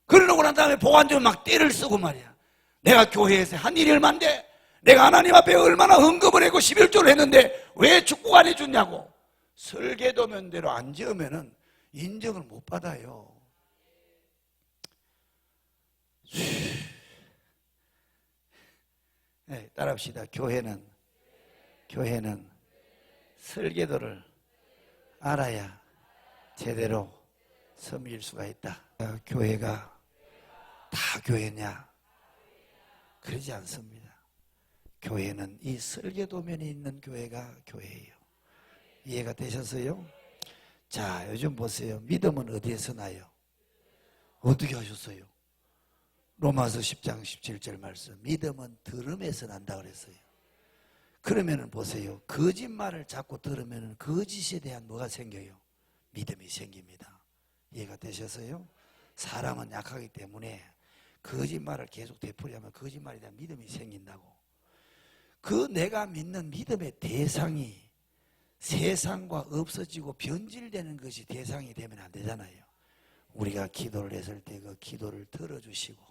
그러고 난 다음에 복 안 주면 막 떼를 쓰고 말이야. 내가 교회에서 한 일이 얼만데, 내가 하나님 앞에 얼마나 헌금을 했고 11조를 했는데 왜 축구가 안 해주냐고. 설계도면대로 안 지으면은 인정을 못 받아요. 네, 따라합시다. 교회는 설계도를 알아야 제대로 섬길 수가 있다. 교회가 다 교회냐? 그러지 않습니다. 교회는 이 설계도면이 있는 교회가 교회예요. 이해가 되셨어요? 자, 요즘 보세요. 믿음은 어디에서 나요? 어떻게 하셨어요? 로마서 10장 17절 말씀. 믿음은 들음에서 난다 그랬어요. 그러면은 보세요. 거짓말을 자꾸 들으면 거짓에 대한 뭐가 생겨요? 믿음이 생깁니다. 이해가 되셨어요? 사람은 약하기 때문에 거짓말을 계속 되풀이하면 거짓말에 대한 믿음이 생긴다고. 그 내가 믿는 믿음의 대상이 세상과 없어지고 변질되는 것이 대상이 되면 안 되잖아요. 우리가 기도를 했을 때 그 기도를 들어주시고,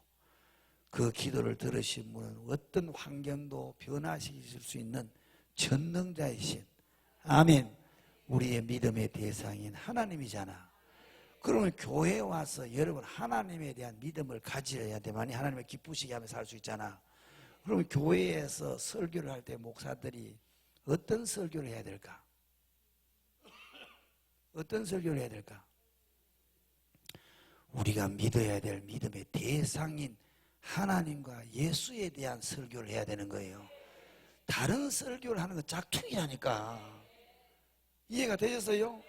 그 기도를 들으신 분은 어떤 환경도 변화시킬 수 있는 전능자이신, 아멘, 우리의 믿음의 대상인 하나님이잖아. 그러면 교회에 와서 여러분 하나님에 대한 믿음을 가져야 돼만이 하나님을 기쁘시게 하면서 살 수 있잖아. 그러면 교회에서 설교를 할 때 목사들이 어떤 설교를 해야 될까? 어떤 설교를 해야 될까? 우리가 믿어야 될 믿음의 대상인 하나님과 예수에 대한 설교를 해야 되는 거예요. 다른 설교를 하는 건 짝퉁이라니까. 이해가 되셨어요?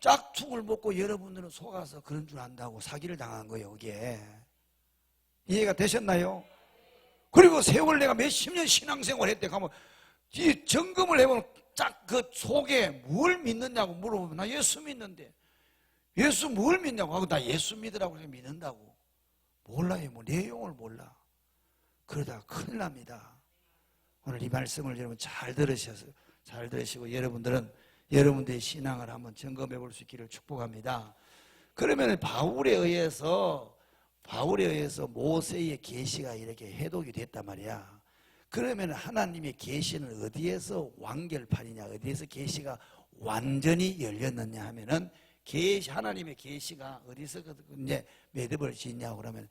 짝퉁을 먹고 여러분들은 속아서 그런 줄 안다고 사기를 당한 거예요, 이게. 이해가 되셨나요? 그리고 세월 내가 몇십 년 신앙생활 했대 가면 이 점검을 해보면 짝 그 속에 뭘 믿느냐고 물어보면 나 예수 믿는데. 예수 뭘 믿냐고 하고 나 예수 믿으라고 해서 믿는다고. 몰라요. 뭐 내용을 몰라. 그러다가 큰일 납니다. 오늘 이 말씀을 여러분 잘 들으시고 여러분들은 여러분들의 신앙을 한번 점검해 볼 수 있기를 축복합니다. 그러면 바울에 의해서 모세의 계시가 이렇게 해독이 됐단 말이야. 그러면 하나님의 계시는 어디에서 완결판이냐, 어디에서 계시가 완전히 열렸느냐 하면은 하나님의 계시가 어디서 이제 매듭을 짓냐고 그러면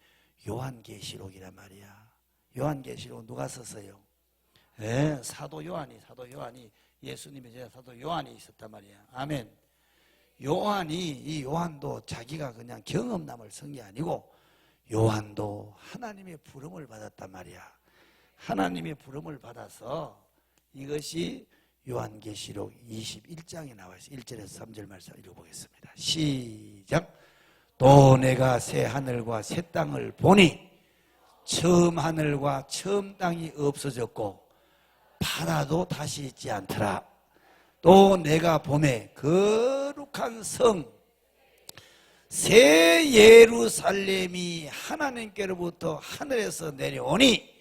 요한계시록이란 말이야. 요한계시록 누가 썼어요? 네, 사도 요한이 예수님의 제자 사도 요한이 있었단 말이야. 아멘. 이 요한도 자기가 그냥 경험남을 쓴 게 아니고 요한도 하나님의 부름을 받았단 말이야. 하나님의 부름을 받아서 이것이 요한계시록 21장에 나와 있어요. 1절에서 3절 말씀 읽어보겠습니다. 시작. 또 내가 새 하늘과 새 땅을 보니 처음 하늘과 처음 땅이 없어졌고 바다도 다시 있지 않더라. 또 내가 보매 거룩한 성 새 예루살렘이 하나님께로부터 하늘에서 내려오니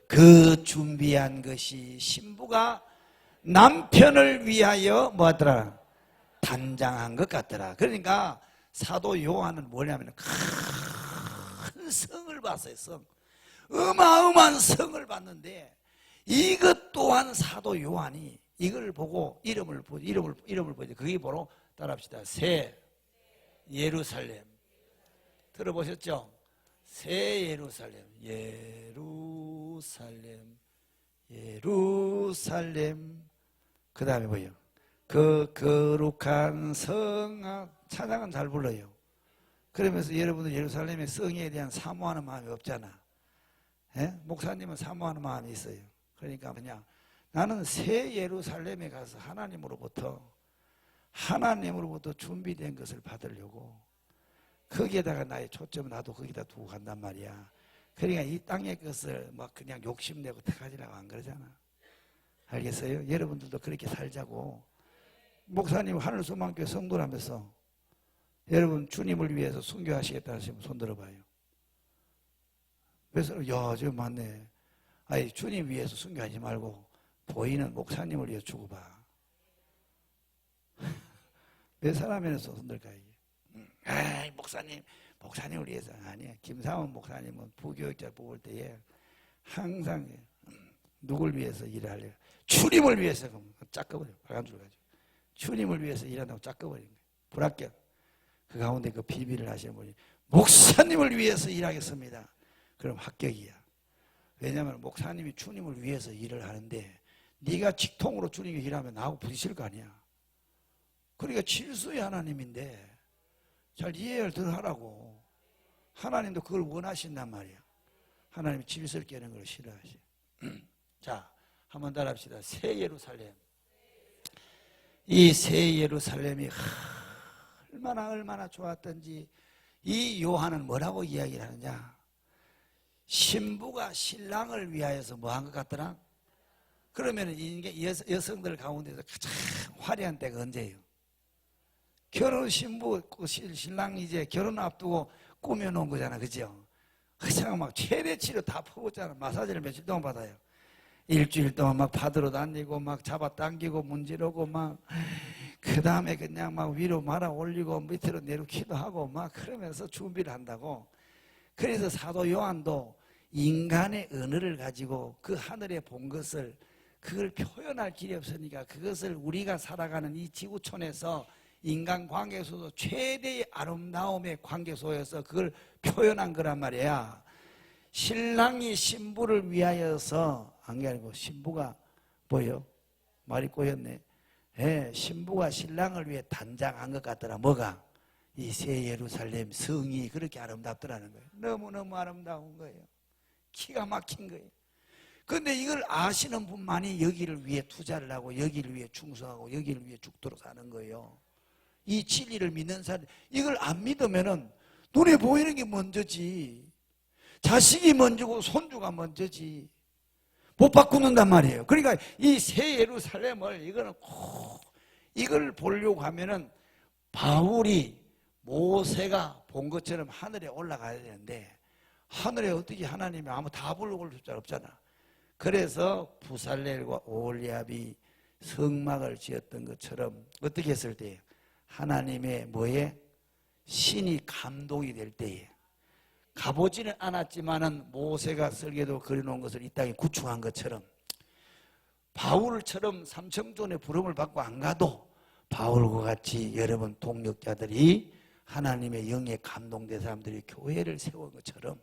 그 준비한 것이 신부가 남편을 위하여 뭐하더라? 단장한 것 같더라. 그러니까 사도 요한은 뭐냐면 큰 성을 봤어요. 성. 어마어마한 성을 봤는데 이것 또한 사도 요한이 이걸 보고 이름을 보죠. 그게 바로 따라합시다. 새 예루살렘. 들어보셨죠? 새 예루살렘. 예루살렘. 그 다음에 뭐예요? 그 거룩한 성. 찬양은 잘 불러요. 그러면서 여러분들 예루살렘의 성에 대한 사모하는 마음이 없잖아. 예? 목사님은 사모하는 마음이 있어요. 그러니까 그냥 나는 새 예루살렘에 가서 하나님으로부터 준비된 것을 받으려고 거기에다가 나의 초점을 나도 거기다 두고 간단 말이야. 그러니까 이 땅의 것을 막 그냥 욕심내고 택하지라고 안 그러잖아. 알겠어요? 여러분들도 그렇게 살자고. 목사님 하늘소망교회 성도라면서 여러분 주님을 위해서 순교하시겠다 하시면 손 들어봐요. 그래서 저 맞네. 아니 주님 위해서 순교하지 말고 보이는 목사님을 위해서 죽어봐. 몇 사람에서 손 들까요? 아이 목사님을 위해서. 아니야. 김상원 목사님은 부교육자 뽑을 때에 항상 누굴 위해서 일을 하려고 주님을 위해서 짝 꺼버려. 빨간줄 가지고 주님을 위해서 일한다고 짝 꺼버린 거예요. 불합격. 그 가운데 그 비밀을 하시는 분이 목사님을 위해서 일하겠습니다. 그럼 합격이야. 왜냐하면 목사님이 주님을 위해서 일을 하는데 네가 직통으로 주님이 일하면 나하고 부딪힐 거 아니야. 그러니까 질서의 하나님인데 잘 이해를 더 하라고. 하나님도 그걸 원하신단 말이야. 하나님이 질서를 깨는 걸 싫어하시. 자, 한번 따라합시다. 새 예루살렘. 이 새 예루살렘이 얼마나 좋았던지 이 요한은 뭐라고 이야기를 하느냐. 신부가 신랑을 위하여서 뭐 한 것 같더라? 그러면 이게 여성들 가운데서 가장 화려한 때가 언제예요? 결혼 신부 신랑 이제 결혼 앞두고 꾸며놓은 거잖아, 그죠? 그냥 막 최대치로 다 퍼붓잖아. 마사지를 며칠 동안 받아요. 일주일 동안 막 받으러 다니고 막 잡아당기고 문지르고 막 그 다음에 그냥 막 위로 말아 올리고 밑으로 내려키도 하고 막 그러면서 준비를 한다고. 그래서 사도 요한도 인간의 언어를 가지고 그 하늘에 본 것을 그걸 표현할 길이 없으니까 그것을 우리가 살아가는 이 지구촌에서 인간 관계소도 최대의 아름다움의 관계소에서 그걸 표현한 거란 말이야. 신랑이 신부를 위하여서 한 게 아니고 신부가 뭐요? 말이 꼬였네. 예, 신부가 신랑을 위해 단장한 것 같더라. 뭐가? 이 새 예루살렘 성이 그렇게 아름답더라는 거예요. 너무너무 아름다운 거예요. 기가 막힌 거예요. 그런데 이걸 아시는 분만이 여기를 위해 투자를 하고 여기를 위해 충성하고 여기를 위해 죽도록 사는 거예요. 이 진리를 믿는 사람, 이걸 안 믿으면은 눈에 보이는 게 먼저지. 자식이 먼저고 손주가 먼저지. 못 바꾸는단 말이에요. 그러니까 이 새 예루살렘을 이거는 꼭 이걸 보려고 하면은 바울이 모세가 본 것처럼 하늘에 올라가야 되는데 하늘에 어떻게 하나님이 아무 답을 올 수 없잖아. 그래서 부살렐과 오홀리압이 성막을 지었던 것처럼 어떻게 했을 때에 하나님의 뭐에 신이 감동이 될 때에 가보지는 않았지만은 모세가 설계도 그려놓은 것을 이 땅에 구축한 것처럼 바울처럼 삼청존의 부름을 받고 안 가도 바울과 같이 여러분 동력자들이 하나님의 영에 감동된 사람들이 교회를 세운 것처럼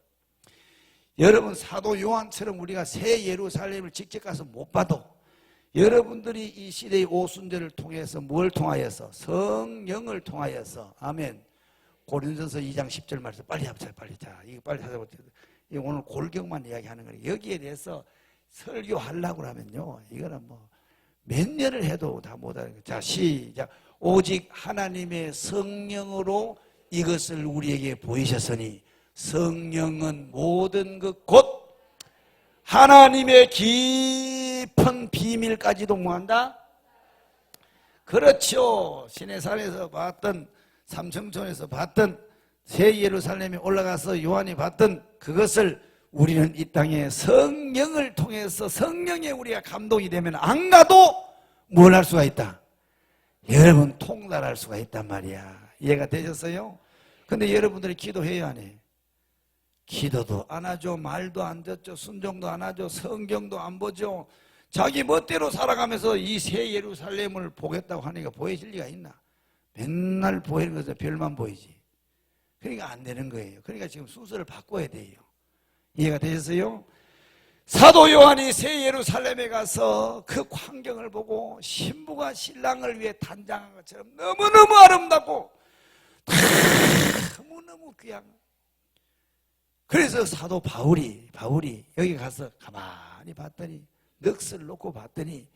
여러분 사도 요한처럼 우리가 새 예루살렘을 직접 가서 못 봐도 여러분들이 이 시대의 오순절을 통해서 뭘 통하여서 성령을 통하여서 아멘. 고린도전서 2장 10절 말씀 빨리 합쳐 빨리 자 이거 빨리 찾아보세요. 오늘 골경만 이야기하는 거예요. 여기에 대해서 설교하려고 하면요 이거는 뭐 몇 년을 해도 다 못하는 거예요. 자 시작. 오직 하나님의 성령으로 이것을 우리에게 보이셨으니 성령은 모든 것 곧 하나님의 깊은 비밀까지도 뭐한다? 그렇죠. 시내산에서 봤던 삼청촌에서 봤던 새 예루살렘에 올라가서 요한이 봤던 그것을 우리는 이 땅에 성령을 통해서 성령에 우리가 감동이 되면 안 가도 뭘 할 수가 있다? 여러분 통달할 수가 있단 말이야. 이해가 되셨어요? 근데 여러분들이 기도해야 안 해. 기도도 안 하죠. 말도 안 듣죠. 순종도 안 하죠. 성경도 안 보죠. 자기 멋대로 살아가면서 이 새 예루살렘을 보겠다고 하니까 보여질 리가 있나? 맨날 보이는 것은 별만 보이지. 그러니까 안 되는 거예요. 그러니까 지금 순서를 바꿔야 돼요. 이해가 되셨어요? 사도 요한이 새 예루살렘에 가서 그 광경을 보고 신부가 신랑을 위해 단장한 것처럼 너무너무 아름답고 너무너무 귀한. 그래서 사도 바울이 여기 가서 가만히 봤더니 넋을 놓고 봤더니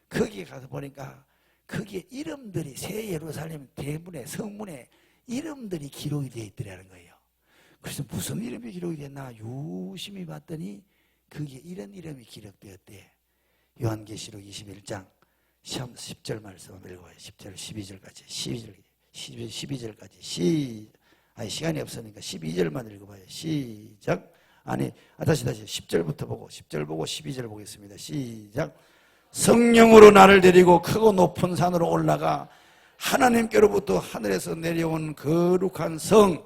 거기에 가서 보니까 거기에 이름들이 새 예루살렘 대문에 성문에 이름들이 기록이 되어 있더라는 거예요. 그래서 무슨 이름이 기록이 됐나 유심히 봤더니 거기에 이런 이름이 기록되었대. 요한계시록 21장 10절 말씀 한번 읽어봐요. 10절 12절까지 12절까지 시간이 없으니까 12절만 읽어봐요. 시작. 다시 10절부터 보고 10절 보고 12절 보겠습니다. 시작. 성령으로 나를 데리고 크고 높은 산으로 올라가 하나님께로부터 하늘에서 내려온 거룩한 성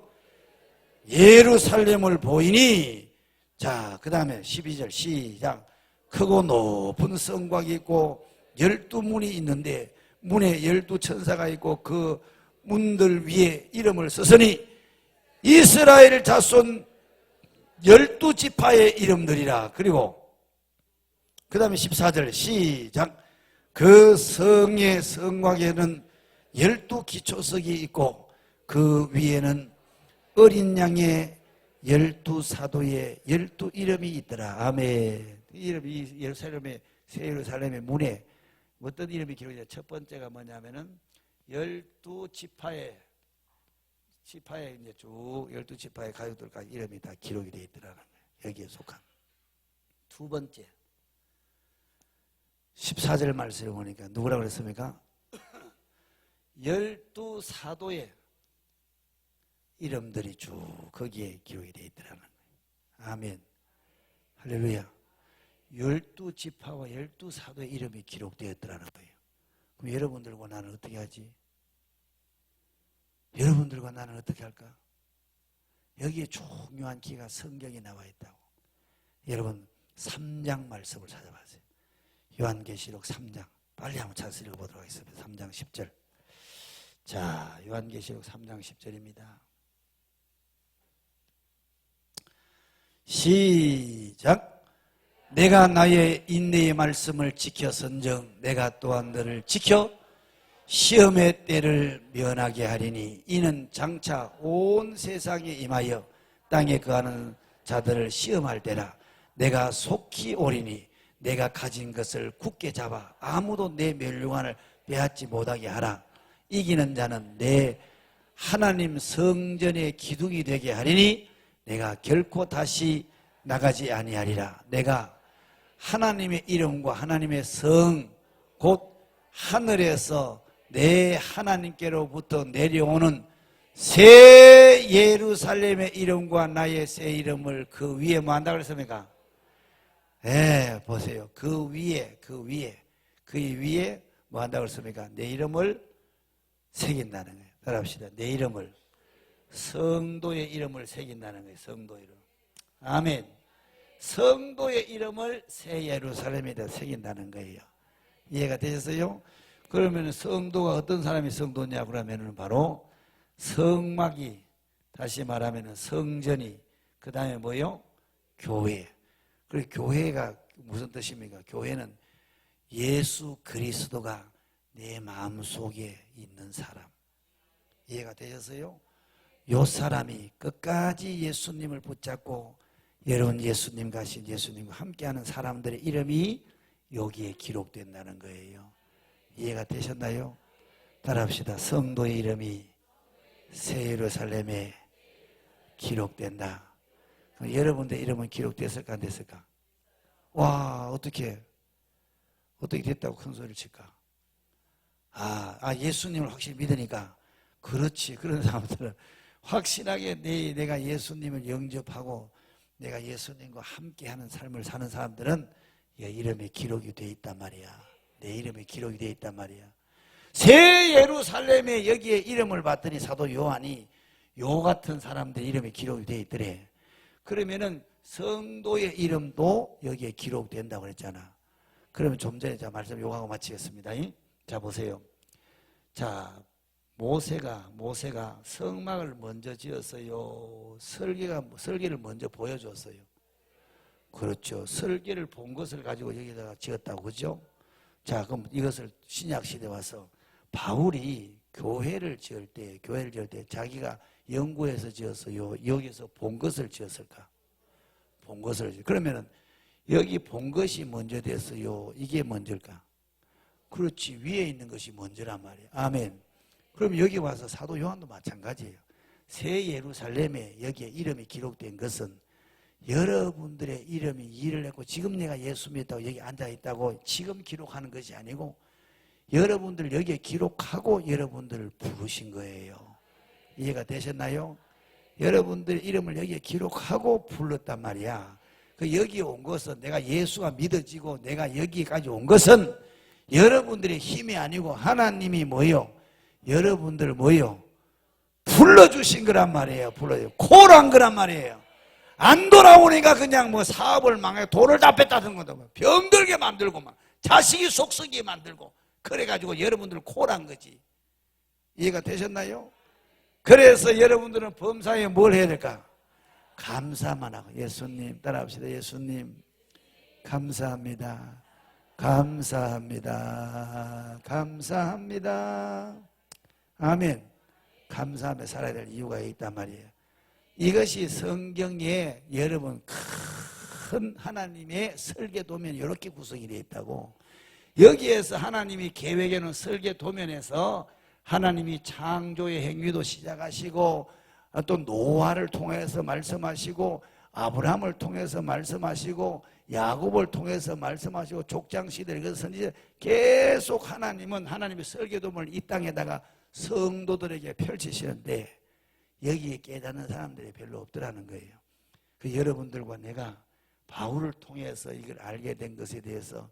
예루살렘을 보이니. 자, 그 다음에 12절 시작. 크고 높은 성곽이 있고 12문이 있는데 문에 12천사가 있고 그 문들 위에 이름을 썼으니 이스라엘 자손 12지파의 이름들이라. 그리고 그 다음에 14절 시작. 그 성의 성곽에는 12기초석이 있고 그 위에는 어린 양의 12사도의 12이름이 있더라. 아멘. 이름이 예루살렘의 새 예루살렘의 문에 어떤 이름이 기록이 돼요? 첫 번째가 뭐냐면은 12지파의 이제 쭉 12지파의 가족들까지 이름이 다 기록이 되어 있더라는 거예요. 여기에 속한. 두 번째 14절 말씀을 보니까 누구라고 그랬습니까? 12사도의 이름들이 쭉 거기에 기록이 되어 있더라는 거예요. 아멘. 할렐루야. 12지파와 12사도의 이름이 기록되었더라는 거예요. 그럼 여러분들과 나는 어떻게 하지? 여러분들과 나는 어떻게 할까? 여기에 중요한 키가 성경에 나와 있다고. 여러분 3장 말씀을 찾아보세요. 요한계시록 3장 빨리 한번 찾아서 읽어보도록 하겠습니다. 3장 10절. 자, 요한계시록 3장 10절입니다. 시작. 내가 나의 인내의 말씀을 지켰은즉 내가 또한 너를 지켜 시험의 때를 면하게 하리니 이는 장차 온 세상에 임하여 땅에 거하는 자들을 시험할 때라. 내가 속히 오리니 내가 가진 것을 굳게 잡아 아무도 내 멸류관을 빼앗지 못하게 하라. 이기는 자는 내 하나님 성전의 기둥이 되게 하리니 내가 결코 다시 나가지 아니하리라. 내가 하나님의 이름과 하나님의 성 곧 하늘에서 내 하나님께로부터 내려오는 새 예루살렘의 이름과 나의 새 이름을 그 위에 뭐 한다고 그랬습니까? 네, 보세요. 그 위에 뭐 한다고 그랬습니까? 내 이름을 새긴다는 거예요. 따라합시다. 내 이름을, 성도의 이름을 새긴다는 거예요. 성도 이름. 아멘. 성도의 이름을 새 예루살렘에다 새긴다는 거예요. 이해가 되셨어요? 그러면 성도가 어떤 사람이 성도냐 그러면 바로 성막이, 다시 말하면 성전이, 그 다음에 뭐요? 교회. 그리고 교회가 무슨 뜻입니까? 교회는 예수 그리스도가 내 마음속에 있는 사람. 이해가 되셨어요? 요 사람이 끝까지 예수님을 붙잡고 여러분 예수님 가신 예수님과 함께하는 사람들의 이름이 여기에 기록된다는 거예요. 이해가 되셨나요? 따라합시다. 성도의 이름이 새 예루살렘에 기록된다. 여러분들 이름은 기록됐을까 안 됐을까? 와, 어떻게 됐다고 큰 소리를 칠까? 예수님을 확실히 믿으니까. 그렇지. 그런 사람들은 확실하게 내가 예수님을 영접하고 내가 예수님과 함께하는 삶을 사는 사람들은 이름에 기록이 돼 있단 말이야. 내 이름에 기록이 돼 있단 말이야. 새 예루살렘에 여기에 이름을 봤더니 사도 요한이 요 같은 사람들 이름에 기록이 돼 있더래. 그러면은 성도의 이름도 여기에 기록된다고 그랬잖아. 그러면 좀 전에 제가 말씀 요하고 마치겠습니다. 자, 보세요. 자, 모세가 성막을 먼저 지었어요. 설계를 먼저 보여줬어요. 그렇죠. 설계를 본 것을 가지고 여기다가 지었다고, 그죠? 자, 그럼 이것을 신약시대에 와서 바울이 교회를 지을 때 자기가 연구해서 지었어요? 여기서 본 것을 지었을까? 본 것을. 그러면은 여기 본 것이 먼저 됐어요? 이게 먼저일까? 그렇지. 위에 있는 것이 먼저란 말이에요. 아멘. 그럼 여기 와서 사도 요한도 마찬가지예요. 새 예루살렘에 여기에 이름이 기록된 것은 여러분들의 이름이 일을 했고 지금 내가 예수 믿다고 여기 앉아있다고 지금 기록하는 것이 아니고 여러분들 여기에 기록하고 여러분들을 부르신 거예요. 이해가 되셨나요? 여러분들 이름을 여기에 기록하고 불렀단 말이야. 여기 온 것은 내가 예수가 믿어지고 내가 여기까지 온 것은 여러분들의 힘이 아니고 하나님이 뭐요? 여러분들 뭐요? 불러주신 거란 말이에요. 콜한 거란 말이에요. 안 돌아오니까 그냥 뭐 사업을 망해 돈을 다 뺐다는 거다. 병들게 만들고 막 자식이 속썩이게 만들고 그래가지고 여러분들 콜한 거지. 이해가 되셨나요? 그래서 여러분들은 범사에 뭘 해야 될까? 감사만 하고 예수님 따라합시다. 예수님 감사합니다. 감사합니다. 감사합니다. 아멘. 감사하며 살아야 될 이유가 있단 말이에요. 이것이 성경에 여러분 큰 하나님의 설계도면이 이렇게 구성이 되어 있다고. 여기에서 하나님이 계획에는 설계도면에서 하나님이 창조의 행위도 시작하시고 또 노아를 통해서 말씀하시고 아브라함을 통해서 말씀하시고 야곱을 통해서 말씀하시고 족장시대를 그 선지자 계속 하나님은 하나님의 설계도면을 이 땅에다가 성도들에게 펼치시는데 여기에 깨닫는 사람들이 별로 없더라는 거예요. 여러분들과 내가 바울을 통해서 이걸 알게 된 것에 대해서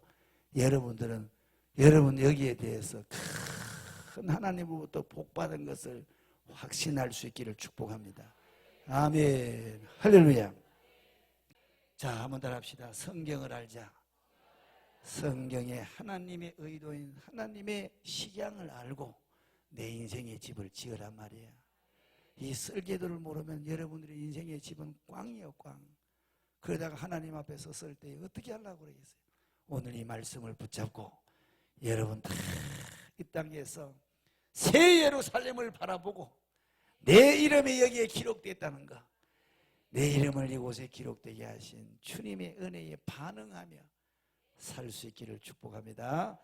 여러분 여기에 대해서 큰 하나님으로부터 복받은 것을 확신할 수 있기를 축복합니다. 아멘. 할렐루야. 자, 한번 더 합시다. 성경을 알자. 성경에 하나님의 의도인 하나님의 식양을 알고 내 인생의 집을 지으란 말이에요. 이 설계도를 모르면 여러분들의 인생의 집은 꽝이에요, 꽝. 그러다가 하나님 앞에 섰을 때 어떻게 하려고 그러겠어요? 오늘 이 말씀을 붙잡고 여러분 다 이 땅에서 새 예루살렘을 바라보고 내 이름이 여기에 기록됐다는 것, 내 이름을 이곳에 기록되게 하신 주님의 은혜에 반응하며 살 수 있기를 축복합니다.